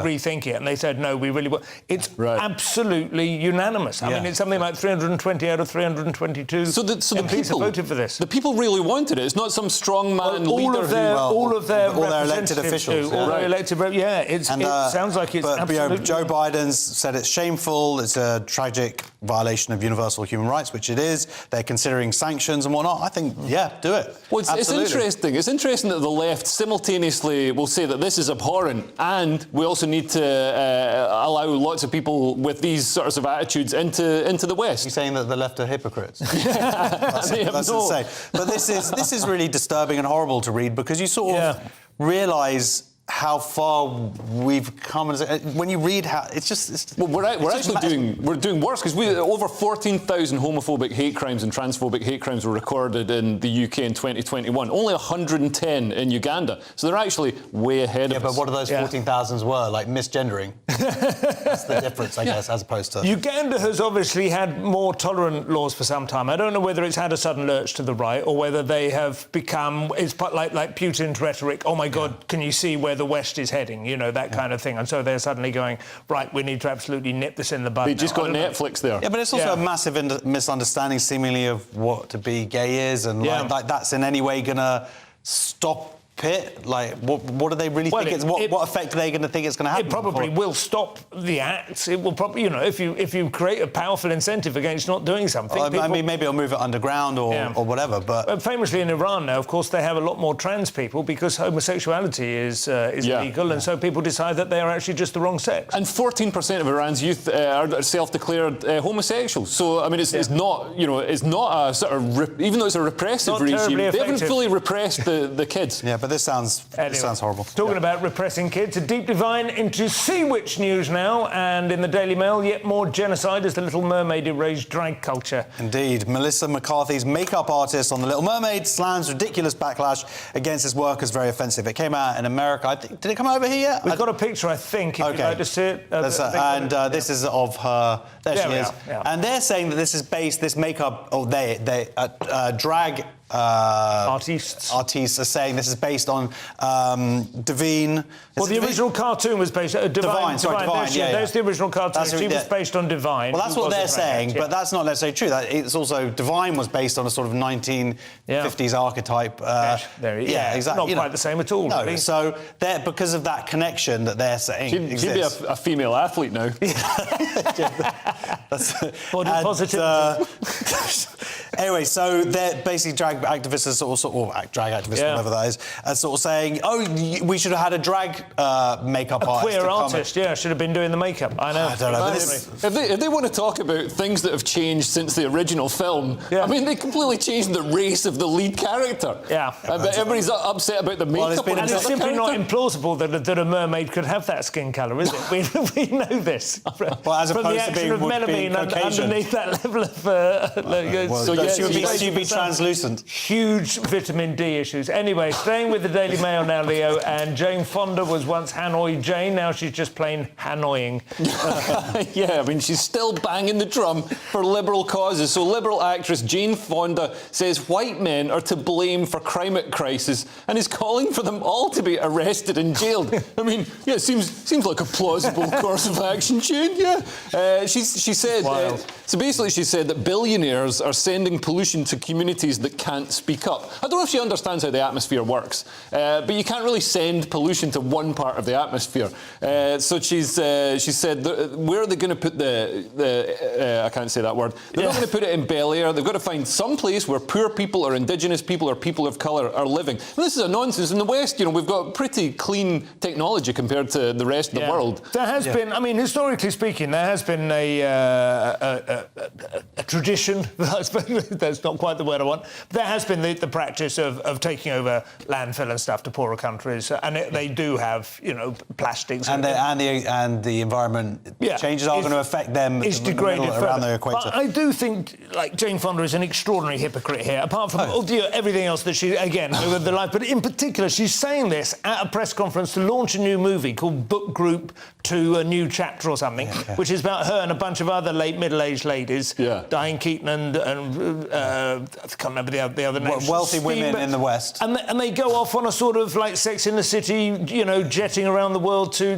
rethink it, and they said, no, we really will. It's absolutely unanimous. It's something like 320 out of 322 so the MPs people have voted for this. The people really wanted it. It's not some strongman leader all of their elected officials. Their elected, it sounds like it's absolutely... Joe Biden's said it's shameful, it's a tragic violation of universal human rights, which it is. They're considering sanctions and whatnot. I think, do it. Well, it's interesting. It's interesting that the left simultaneously will say that this is abhorrent and we also need to allow lots of people with these sorts of attitudes into the West. You're saying that the left are hypocrites? That's insane. But this is really disturbing and horrible to read because you sort of realise how far we've come. When you read how we're doing worse because over 14,000 homophobic hate crimes and transphobic hate crimes were recorded in the UK in 2021. Only 110 in Uganda, so they're actually way ahead of us. Yeah, but what are those 14,000 were? Like misgendering. That's the difference, I guess, as opposed to... Uganda has obviously had more tolerant laws for some time. I don't know whether it's had a sudden lurch to the right or whether they have become... It's like Putin's rhetoric, oh my God, can you see where the West is heading, that kind of thing. And so they're suddenly going, right, we need to absolutely nip this in the bud. They just got Netflix there. Yeah, but it's also a massive misunderstanding, seemingly, of what to be gay is, and like that's in any way going to stop it? Like, what do they really think? What effect are they going to think it's going to have? It probably will stop the acts. It will probably, if you create a powerful incentive against not doing something. Maybe it'll move it underground or whatever. But famously in Iran now, of course, they have a lot more trans people because homosexuality is legal, and so people decide that they are actually just the wrong sex. And 14% of Iran's youth are self-declared homosexuals. So it's not, it's not a sort of even though it's a repressive regime, they haven't fully repressed the kids. Yeah, but this sounds horrible. Talking about repressing kids, a deep dive into Sea Witch news now, and in the Daily Mail, yet more genocide as the Little Mermaid erased drag culture. Indeed. Melissa McCarthy's makeup artist on The Little Mermaid slams ridiculous backlash against his work as very offensive. It came out in America. I think, did it come over here yet? We've got a picture, I think, if you'd like to see it. This is of her. There she is. Yeah. And they're saying that this is based, this makeup, drag artistes are saying this is based on Divine. Well, the original cartoon was based on Divine. There's the original cartoon. She was based on Divine. Well, that's what they're saying, but that's not necessarily true. It's also Divine was based on a sort of 1950s archetype. Exactly. Not quite the same at all. No, really. so because of that connection that they're saying, she'd be a female athlete now. Body positivity. Anyway, so they're basically drag activists, drag activists, whatever that is, are sort of saying, we should have had a drag makeup artist. Queer artist, should have been doing the makeup. I know. I don't know. If they want to talk about things that have changed since the original film, I mean, they completely changed the race of the lead character. Yeah. But everybody's upset about the makeup. And it's simply not implausible that a mermaid could have that skin colour, is it? We know this. Well, as from opposed the to action being of melamine underneath that level of... she would be translucent. Huge vitamin D issues. Anyway, staying with the Daily Mail now, Leo, and Jane Fonda was once Hanoi Jane, now she's just plain Hanoying. Yeah, I mean, she's still banging the drum for liberal causes. So Liberal actress Jane Fonda says white men are to blame for climate crisis and is calling for them all to be arrested and jailed. I mean, yeah, it seems like a plausible course of action, Jane, yeah. She said... so basically she said that billionaires are sending pollution to communities that can't speak up. I don't know if she understands how the atmosphere works, but you can't really send pollution to one part of the atmosphere. So she said, where are they going to put I can't say that word. They're not going to put it in Bel Air. They've got to find some place where poor people or indigenous people or people of colour are living. And this is a nonsense. In the West, we've got pretty clean technology compared to the rest of the world. There has been, I mean, historically speaking, there has been a tradition, I suppose that's not quite the word I want, but there has been the practice of taking over landfill and stuff to poorer countries, and they do have, plastics. And the environment changes are going to affect them is degraded around the equator. But I do think, Jane Fonda is an extraordinary hypocrite here, apart from everything else that she, again, with the life, but in particular, she's saying this at a press conference to launch a new movie called Book Group to a New Chapter or something, which is about her and a bunch of other late middle-aged ladies, Diane Keaton and I can't remember the other names. Wealthy women in the West. And they go off on a sort of like Sex in the City, jetting around the world to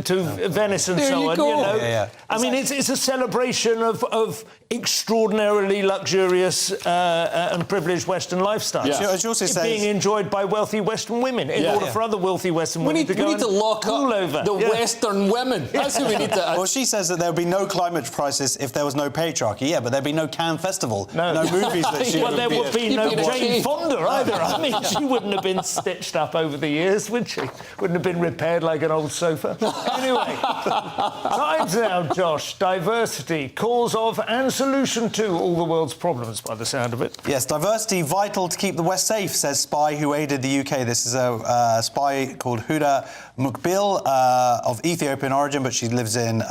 Venice and so on. I mean, it's a celebration of extraordinarily luxurious and privileged Western lifestyle. She also says being enjoyed by wealthy Western women in order for other wealthy Western women to go. We need to lock up over the Western women. That's who we need to. Well, she says that there would be no climate crisis if there was no patriarchy. Yeah, but there'd be no Cannes Festival, no movies that she there would be no Jane Fonda either. I mean, she wouldn't have been stitched up over the years, would she? Wouldn't have been repaired like an old sofa. Anyway, times now, Josh. Diversity, cause of and solution to all the world's problems, by the sound of it. Yes, diversity vital to keep the West safe, says spy who aided the UK. This is a spy called Huda Mukbil of Ethiopian origin, but she lives in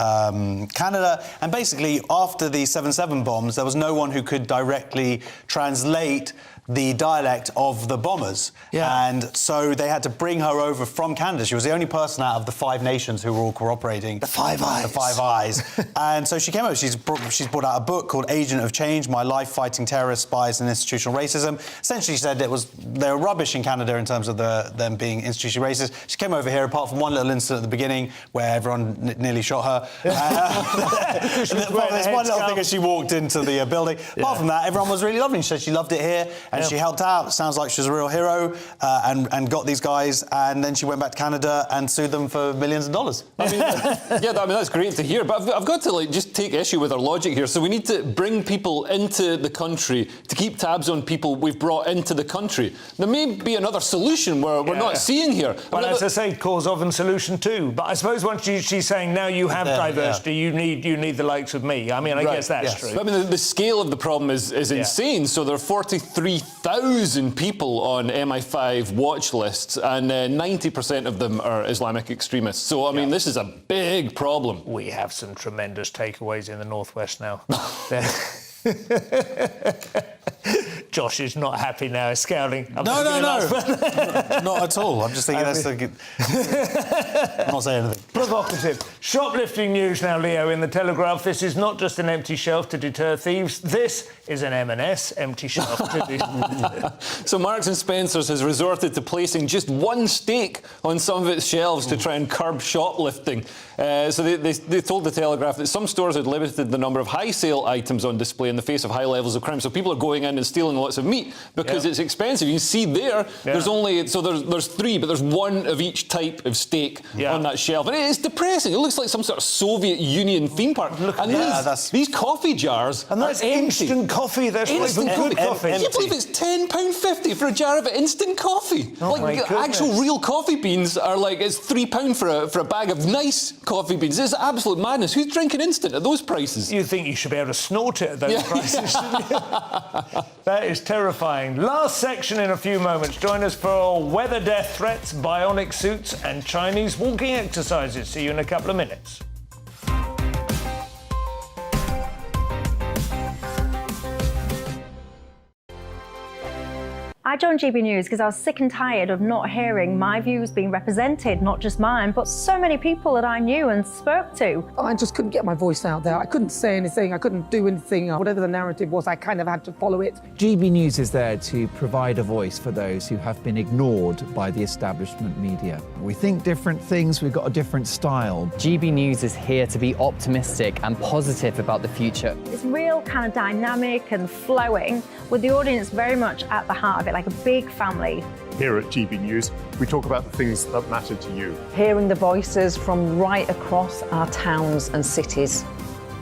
Canada. And basically, after the 7/7 bombs, there was no one who could directly translate the dialect of the bombers. And so they had to bring her over from Canada. She was the only person out of the 5 nations who were all cooperating. The Five Eyes. The Five Eyes. And so she came over. She's brought out a book called Agent of Change, My Life Fighting Terrorists, Spies and Institutional Racism. Essentially, she said they were rubbish in Canada in terms of them being institutionally racist. She came over here, apart from one little incident at the beginning where everyone nearly shot her. There's one little thing as she walked into the building. Apart from that, everyone was really lovely. She said she loved it here and she helped out. Sounds like she was a real hero and got these guys, and then she went back to Canada and sued them for millions of dollars. I mean, that's great to hear, but I've got to just take issue with our logic here. So we need to bring people into the country to keep tabs on people we've brought into the country. There may be another solution we're not seeing here. Well, as I say, cause of and solution too. But I suppose once she's saying now you have diversity, you need the likes of me. I mean, I guess that's true. But, I mean, the scale of the problem is insane. So there are 43,000 people on MI5 watch lists, and 90% of them are Islamic extremists. So, I mean, this is a big problem. We have some tremendous takeaways in the Northwest now. Josh is not happy now, he's scowling. No. Not at all. I'm just thinking I'm not saying anything. Provocative. Shoplifting news now, Leo, in the Telegraph. This is not just an empty shelf to deter thieves. This is an M&S empty shelf to deter. So Marks and Spencer's has resorted to placing just one steak on some of its shelves to try and curb shoplifting. So they told the Telegraph that some stores had limited the number of high sale items on display in the face of high levels of crime. So people are going in and stealing lots of meat because it's expensive. You can see there's only there's three, but there's one of each type of steak on that shelf, and it is depressing. It looks like some sort of Soviet Union theme park. These coffee jars and that's instant coffee. That's instant good coffee. Can you believe it's £10.50 for a jar of instant coffee? Actual real coffee beans are like it's £3 for a bag of nice coffee beans. It's absolute madness. Who's drinking instant at those prices? You think you should be able to snort it at those prices, shouldn't you? That is terrifying. Last section in a few moments. Join us for weather death threats, bionic suits and Chinese walking exercises. See you in a couple of minutes. I joined GB News because I was sick and tired of not hearing my views being represented, not just mine, but so many people that I knew and spoke to. I just couldn't get my voice out there. I couldn't say anything. I couldn't do anything. Whatever the narrative was, I kind of had to follow it. GB News is there to provide a voice for those who have been ignored by the establishment media. We think different things, we've got a different style. GB News is here to be optimistic and positive about the future. It's real kind of dynamic and flowing, with the audience very much at the heart of it, like a big family. Here at GB News, we talk about the things that matter to you. Hearing the voices from right across our towns and cities,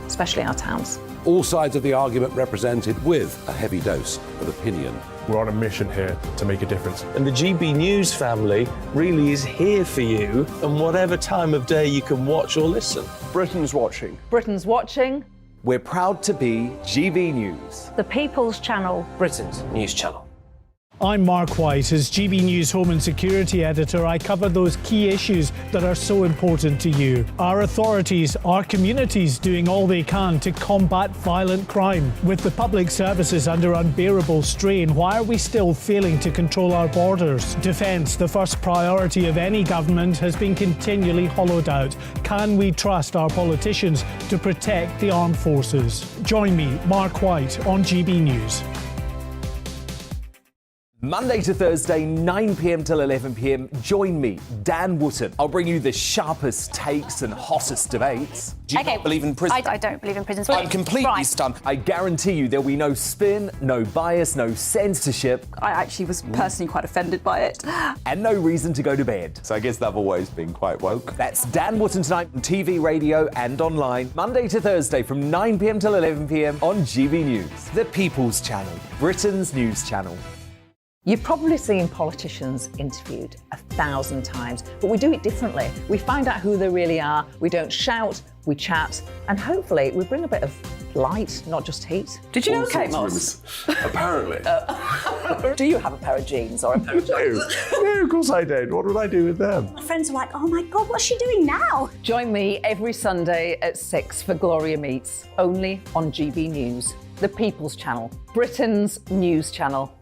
especially our towns. All sides of the argument represented with a heavy dose of opinion. We're on a mission here to make a difference. And the GB News family really is here for you, and whatever time of day you can watch or listen. Britain's watching. Britain's watching. We're proud to be GB News, The People's Channel. Britain's news channel. I'm Mark White. As GB News Home and Security Editor, I cover those key issues that are so important to you. Our authorities, our communities doing all they can to combat violent crime. With the public services under unbearable strain, why are we still failing to control our borders? Defence, the first priority of any government, has been continually hollowed out. Can we trust our politicians to protect the armed forces? Join me, Mark White, on GB News. Monday to Thursday, 9 p.m. till 11 p.m. Join me, Dan Wootton. I'll bring you the sharpest takes and hottest debates. Do you not believe in prison? I don't believe in prison. I'm completely stunned. I guarantee you there'll be no spin, no bias, no censorship. I actually was personally quite offended by it. And no reason to go to bed. So I guess they've always been quite woke. That's Dan Wootton tonight on TV, radio and online. Monday to Thursday from 9 p.m. till 11 p.m. on GB News. The People's Channel, Britain's news channel. You've probably seen politicians interviewed 1,000 times, but we do it differently. We find out who they really are, we don't shout, we chat, and hopefully we bring a bit of light, not just heat. Did you know Kate Moss? Apparently. Do you have a pair of jeans or a pair of jeans? No, of course I don't. What would I do with them? My friends are like, oh my God, what's she doing now? Join me every Sunday at 6 for Gloria Meets, only on GB News, the People's Channel, Britain's news channel.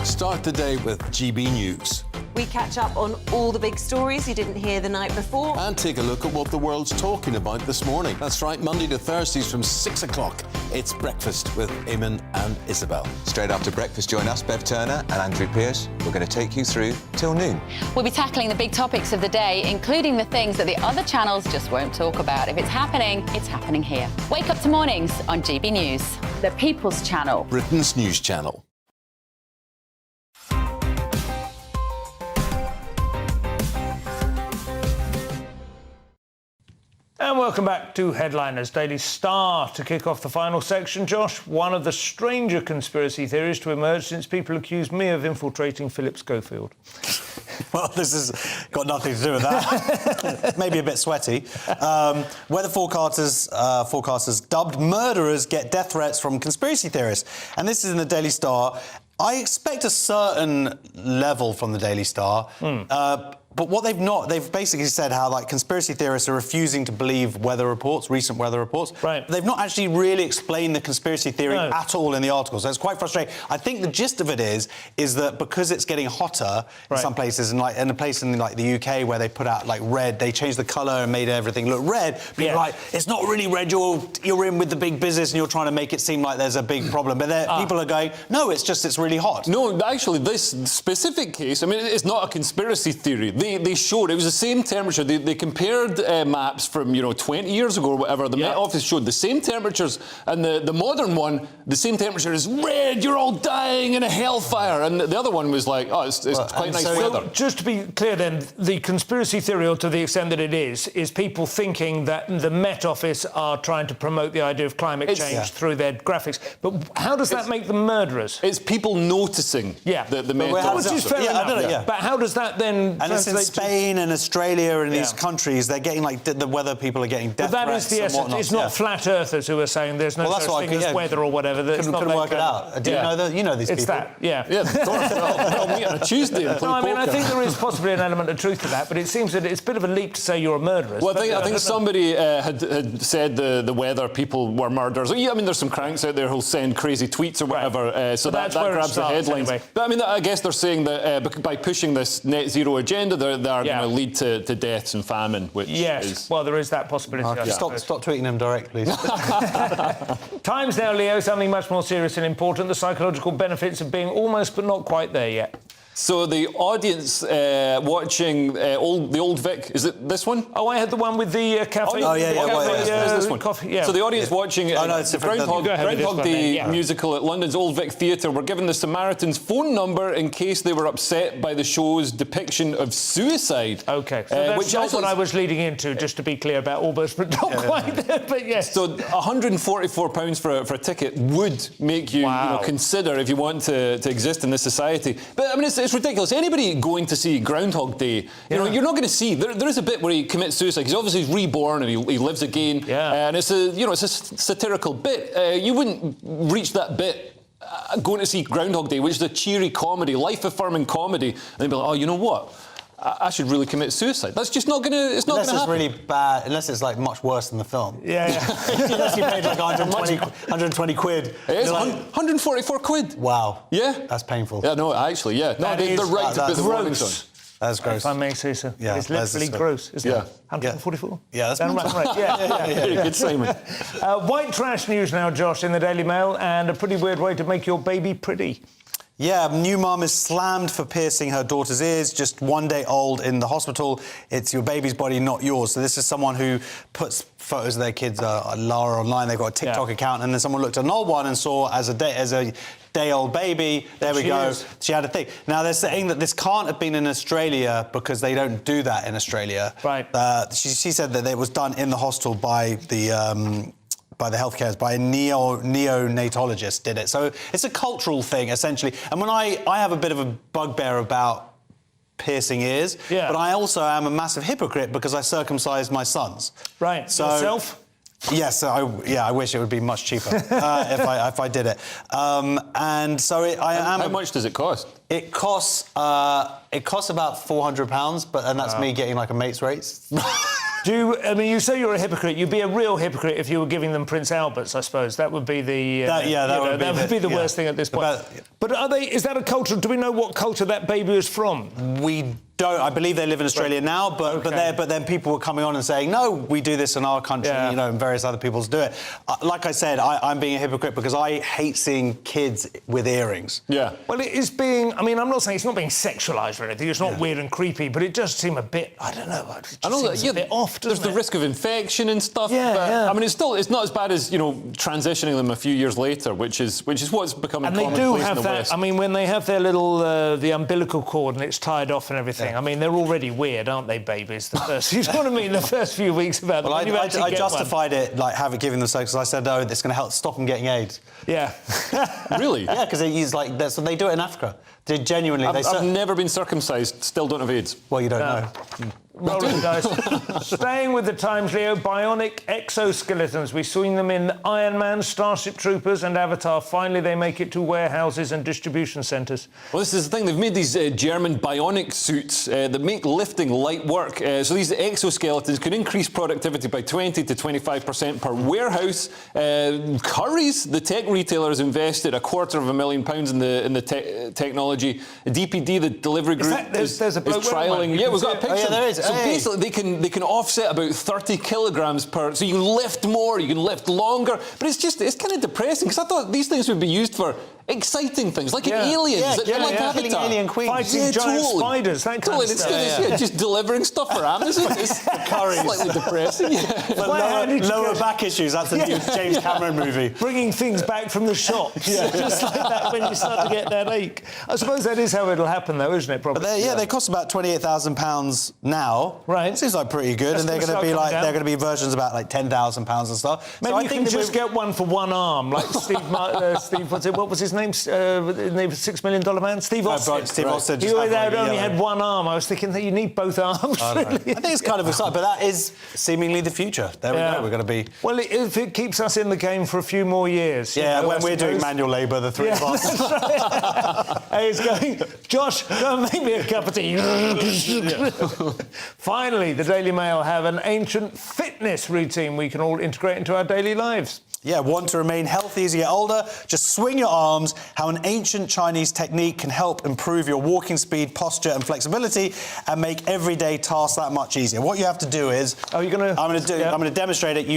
Start the day with GB News. We catch up on all the big stories you didn't hear the night before. And take a look at what the world's talking about this morning. That's right, Monday to Thursdays from 6 o'clock. It's Breakfast with Eamon and Isabel. Straight after breakfast, join us, Bev Turner and Andrew Pearce. We're going to take you through till noon. We'll be tackling the big topics of the day, including the things that the other channels just won't talk about. If it's happening here. Wake up to mornings on GB News. The People's Channel. Britain's news channel. And welcome back to Headliners Daily Star. To kick off the final section, Josh, one of the stranger conspiracy theories to emerge since people accused me of infiltrating Philip Schofield. Well, this has got nothing to do with that. Maybe a bit sweaty. Weather forecasters dubbed murderers get death threats from conspiracy theorists. And this is in the Daily Star. I expect a certain level from the Daily Star. But what they've basically said how like conspiracy theorists are refusing to believe recent weather reports. Right. They've not actually really explained the conspiracy theory at all in the article, so it's quite frustrating. I think the gist of it is that because it's getting hotter in some places, and like in a place in like the UK where they put out like red, they changed the colour and made everything look red. People are like, it's not really red. You're in with the big business and you're trying to make it seem like there's a big problem. But people are going, no, it's really hot. No, actually, this specific case, I mean, it's not a conspiracy theory. They showed it was the same temperature. They compared maps from 20 years ago or whatever. The Met Office showed the same temperatures, and the modern one, the same temperature is red. You're all dying in a hellfire, and the other one was like, oh, it's quite nice weather. So just to be clear, then, the conspiracy theory, or to the extent that it is people thinking that the Met Office are trying to promote the idea of climate change through their graphics. But how does that make them murderers? It's people noticing the Met Office. Which is fair enough. But how does that then and it's in Spain and Australia and these countries, they're getting like the weather people are getting death But that is the essence. It's not flat earthers who are saying there's no such thing as weather or whatever. Couldn't work it out. Do you know that? You know these people. It's that, Yeah, I'll meet on a Tuesday and play poker. I think there is possibly an element of truth to that, but it seems that it's a bit of a leap to say you're a murderer. Well, I think somebody had said the weather people were murderers. I mean, there's some cranks out there who'll send crazy tweets or whatever, so that grabs the headlines. Anyway. But I mean, I guess they're saying that by pushing this net zero agenda, they are going to lead to deaths and famine, which is... Well, there is that possibility. Stop tweeting them direct, please. Times now, Leo, something much more serious and important, the psychological benefits of being almost but not quite there yet. So the audience watching the Old Vic, is it this one? Oh, I had the one with the cafe. This one. Coffee, yeah. So the audience watching Groundhog Day musical at London's Old Vic Theatre were given the Samaritans' phone number in case they were upset by the show's depiction of suicide. OK, so that's what I was leading into, just to be clear about almost but not quite there, but yes. So £144 for a ticket would make you, consider if you want to exist in this society. But I mean, it's ridiculous. Anybody going to see Groundhog Day, you're not going to see. There is a bit where he commits suicide. He's obviously reborn and he lives again. And it's a satirical bit. You wouldn't reach that bit going to see Groundhog Day, which is a cheery comedy, life-affirming comedy, and they'd be like, oh, you know what? I should really commit suicide. That's just not going to. It's not going to happen. Unless it's really bad. Unless it's like much worse than the film. Unless you paid like 120 quid. It is 144 quid. Wow. Yeah. That's painful. Yeah. No, actually, yeah. No, they're right to put the warnings on. That's gross. If I may say so. Yeah, it's literally gross, isn't it? 144? Yeah, that's right. Very good, Simon. White trash news now, Josh, in the Daily Mail, and a pretty weird way to make your baby pretty. Yeah, new mum is slammed for piercing her daughter's ears, just 1 day old in the hospital. It's your baby's body, not yours. So this is someone who puts photos of their kids, Lara, online. They've got a TikTok account, and then someone looked at an old one and saw as a day-old baby, there we go, she had a thing. Now, they're saying that this can't have been in Australia because they don't do that in Australia. Right. She said that it was done in the hospital by the healthcare, by a neonatologist did it. So it's a cultural thing, essentially. And when I have a bit of a bugbear about piercing ears, but I also am a massive hypocrite because I circumcised my sons. Right. So, yourself? Yes, I wish it would be much cheaper if I did it. And so How much does it cost? It costs about £400, and that's me getting like a mate's rates. You say you're a hypocrite. You'd be a real hypocrite if you were giving them Prince Alberts, I suppose. That would be the that would be the worst thing at this point. But is that a culture? Do we know what culture that baby is from? We don't. I believe they live in Australia now, but then people were coming on and saying, no, we do this in our country, and various other peoples do it. Like I said, I'm being a hypocrite because I hate seeing kids with earrings. Yeah. Well, it is being. I mean, I'm not saying it's not being sexualised or anything. It's not weird and creepy, but it does seem a bit. I don't know. I know that. A bit off. There's the risk of infection and stuff. I mean, it's not as bad as transitioning them a few years later, which is what's becoming commonplace in the West. And they do have that. I mean, when they have their little the umbilical cord and it's tied off and everything. I mean, they're already weird, aren't they, babies? The first, you know what I mean? The first few weeks about them. Well, I justified it, like giving them sex, because I said, oh, it's going to help stop them getting AIDS. Yeah. Really? Yeah, because they use so they do it in Africa. They genuinely. I've never been circumcised. Still don't have AIDS. Well, you don't know. Rolling dice. Staying with the times, Leo, bionic exoskeletons. We've seen them in Iron Man, Starship Troopers and Avatar. Finally, they make it to warehouses and distribution centres. Well, this is the thing. They've made these German bionic suits that make lifting light work. So these exoskeletons can increase productivity by 20 to 25% per warehouse. Currys, the tech retailer, has invested £250,000 in the technology. DPD, the delivery group, there's a bloke is trialling. Yeah, we've got a picture. Oh, yeah, there is. So basically, they can offset about 30 kilograms per. So you can lift more, you can lift longer. But it's kind of depressing because I thought these things would be used for exciting things, like in Aliens, like killing alien queens, fighting giant spiders, that kind of stuff. Just delivering stuff for Amazon. It's slightly depressing. Lower back issues. That's a new James Cameron movie. Bringing things back from the shops, just like that when you start to get that ache. I suppose that is how it'll happen, though, isn't it? Probably. But they cost about £28,000 now. Right, seems like pretty good, and they're going to be versions about like £10,000 and stuff. Maybe you can just get one for one arm, like Steve. What was his name? The $6 million man, Steve Austin. Steve Austin. He only had one arm. I was thinking that you need both arms. Really. I think it's kind of exciting, but that is seemingly the future. There we go. We're going to be. Well, if it keeps us in the game for a few more years. When we're doing manual labour, the three of us. Right. Hey, it's going. Josh, go and make me a cup of tea. Finally, the Daily Mail have an ancient fitness routine we can all integrate into our daily lives. Yeah, want to remain healthy as you get older? Just swing your arms. How an ancient Chinese technique can help improve your walking speed, posture and flexibility and make everyday tasks that much easier. What you have to do is... I'm going to demonstrate it.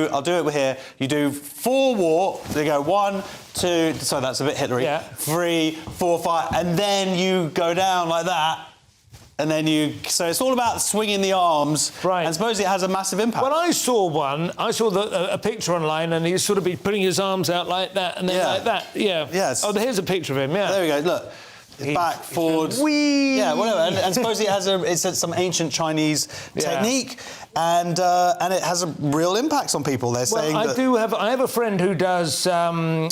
I'll do it here. You do 4 walk. So you go 1, 2... So that's a bit Hitlery. Yeah. 3, 4, 5... And then you go down like that. And then so it's all about swinging the arms, right? And suppose it has a massive impact. Well, I saw a picture online, and he's sort of been putting his arms out like that and then like that. Yeah. Yes. Oh, here's a picture of him. Yeah. There we go. Look. Back, forward, yeah, whatever, and suppose it's some ancient Chinese technique, and it has a real impact on people. They're saying that... I have a friend who does Tai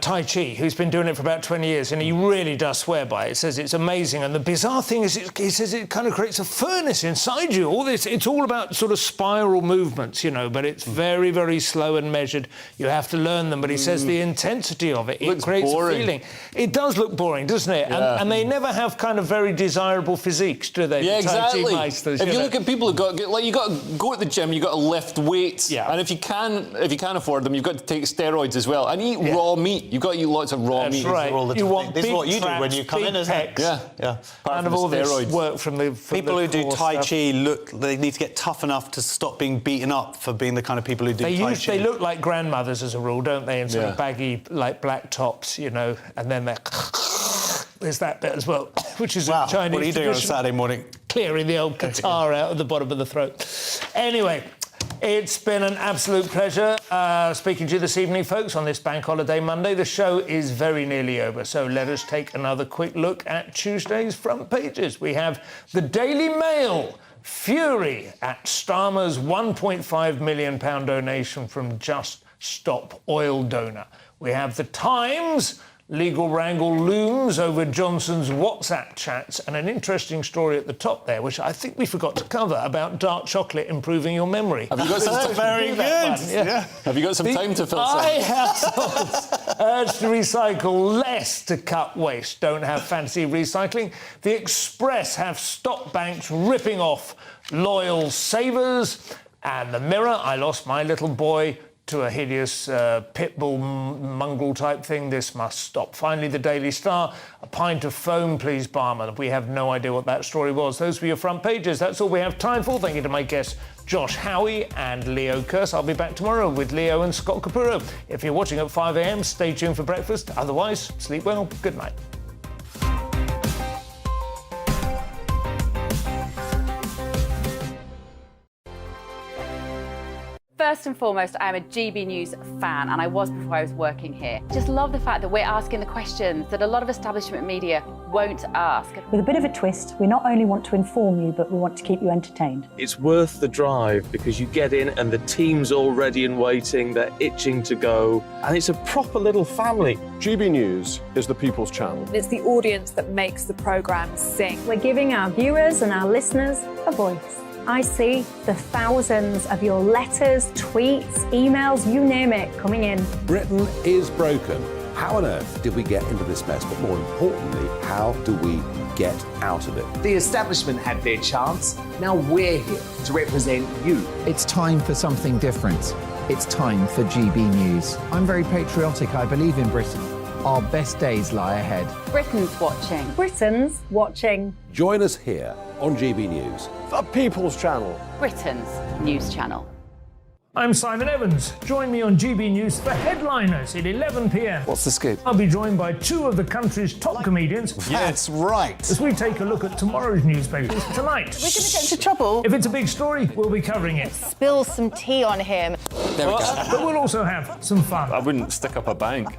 Chi, who's been doing it for about 20 years, and he really does swear by it. He says it's amazing, and the bizarre thing is, he says it kind of creates a furnace inside you. All this, it's all about sort of spiral movements, but it's very, very slow and measured. You have to learn them, but he says the intensity of it creates a feeling. It does look boring, doesn't it? Yeah. And they never have kind of very desirable physiques, do they? Yeah, exactly. Tai Chi meisters, if you look at people who you got to go at the gym, you got to lift weights, and if you can afford them, you've got to take steroids as well, and eat raw meat. You've got to eat lots of raw meat. Right. This is what you do when you come in, isn't it? Yeah. And of all this work from the people who do Tai Chi they need to get tough enough to stop being beaten up for being the kind of people who do Tai Chi. They look like grandmothers as a rule, don't they? In sort of baggy, like black tops, and then they're. There's that bit as well, which is a Chinese. What are you doing on Saturday morning? Clearing the old catarrh out of the bottom of the throat. Anyway, it's been an absolute pleasure speaking to you this evening, folks, on this Bank Holiday Monday. The show is very nearly over, so let us take another quick look at Tuesday's front pages. We have the Daily Mail. Fury at Starmer's £1.5 million donation from Just Stop Oil donor. We have the Times. Legal wrangle looms over Johnson's WhatsApp chats, and an interesting story at the top there, which I think we forgot to cover, about dark chocolate improving your memory. Have you got some very good? Have you got some time to fill? Households urged to recycle less to cut waste. Don't have fancy recycling. The Express have stopped banks ripping off loyal savers. And the Mirror, I lost my little boy to a hideous pit bull mongrel type thing. This must stop. Finally, the Daily Star. A pint of foam, please, barman. We have no idea what that story was. Those were your front pages. That's all we have time for. Thank you to my guests, Josh Howie and Leo Kearse. I'll be back tomorrow with Leo and Scott Capurro. If you're watching at 5 a.m, stay tuned for breakfast. Otherwise, sleep well. Good night. First and foremost, I am a GB News fan, and I was before I was working here. Just love the fact that we're asking the questions that a lot of establishment media won't ask. With a bit of a twist, we not only want to inform you, but we want to keep you entertained. It's worth the drive because you get in and the team's all ready and waiting, they're itching to go, and it's a proper little family. GB News is the people's channel. It's the audience that makes the programme sing. We're giving our viewers and our listeners a voice. I see the thousands of your letters, tweets, emails, you name it, coming in. Britain is broken. How on earth did we get into this mess? But more importantly, how do we get out of it? The establishment had their chance. Now we're here to represent you. It's time for something different. It's time for GB News. I'm very patriotic. I believe in Britain. Our best days lie ahead. Britain's watching. Britain's watching. Join us here on GB News. The People's Channel. Britain's news channel. I'm Simon Evans. Join me on GB News for Headliners at 11 p.m. What's the scoop? I'll be joined by two of the country's top comedians. That's right. As we take a look at tomorrow's newspapers tonight. We're going to get into trouble. If it's a big story, we'll be covering it. Spill some tea on him. There we go. But we'll also have some fun. I wouldn't stick up a bank.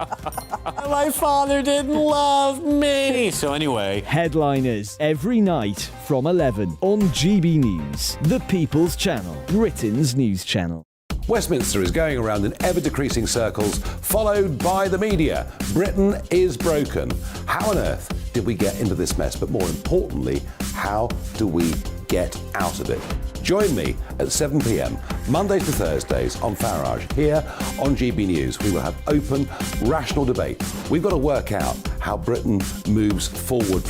My father didn't love me. So anyway, Headliners every night from 11 on GB News, the People's Channel, Britain's news channel. Westminster is going around in ever-decreasing circles, followed by the media. Britain is broken. How on earth did we get into this mess? But more importantly, how do we get out of it? Join me at 7 p.m, Mondays to Thursdays on Farage, here on GB News. We will have open, rational debate. We've got to work out how Britain moves forward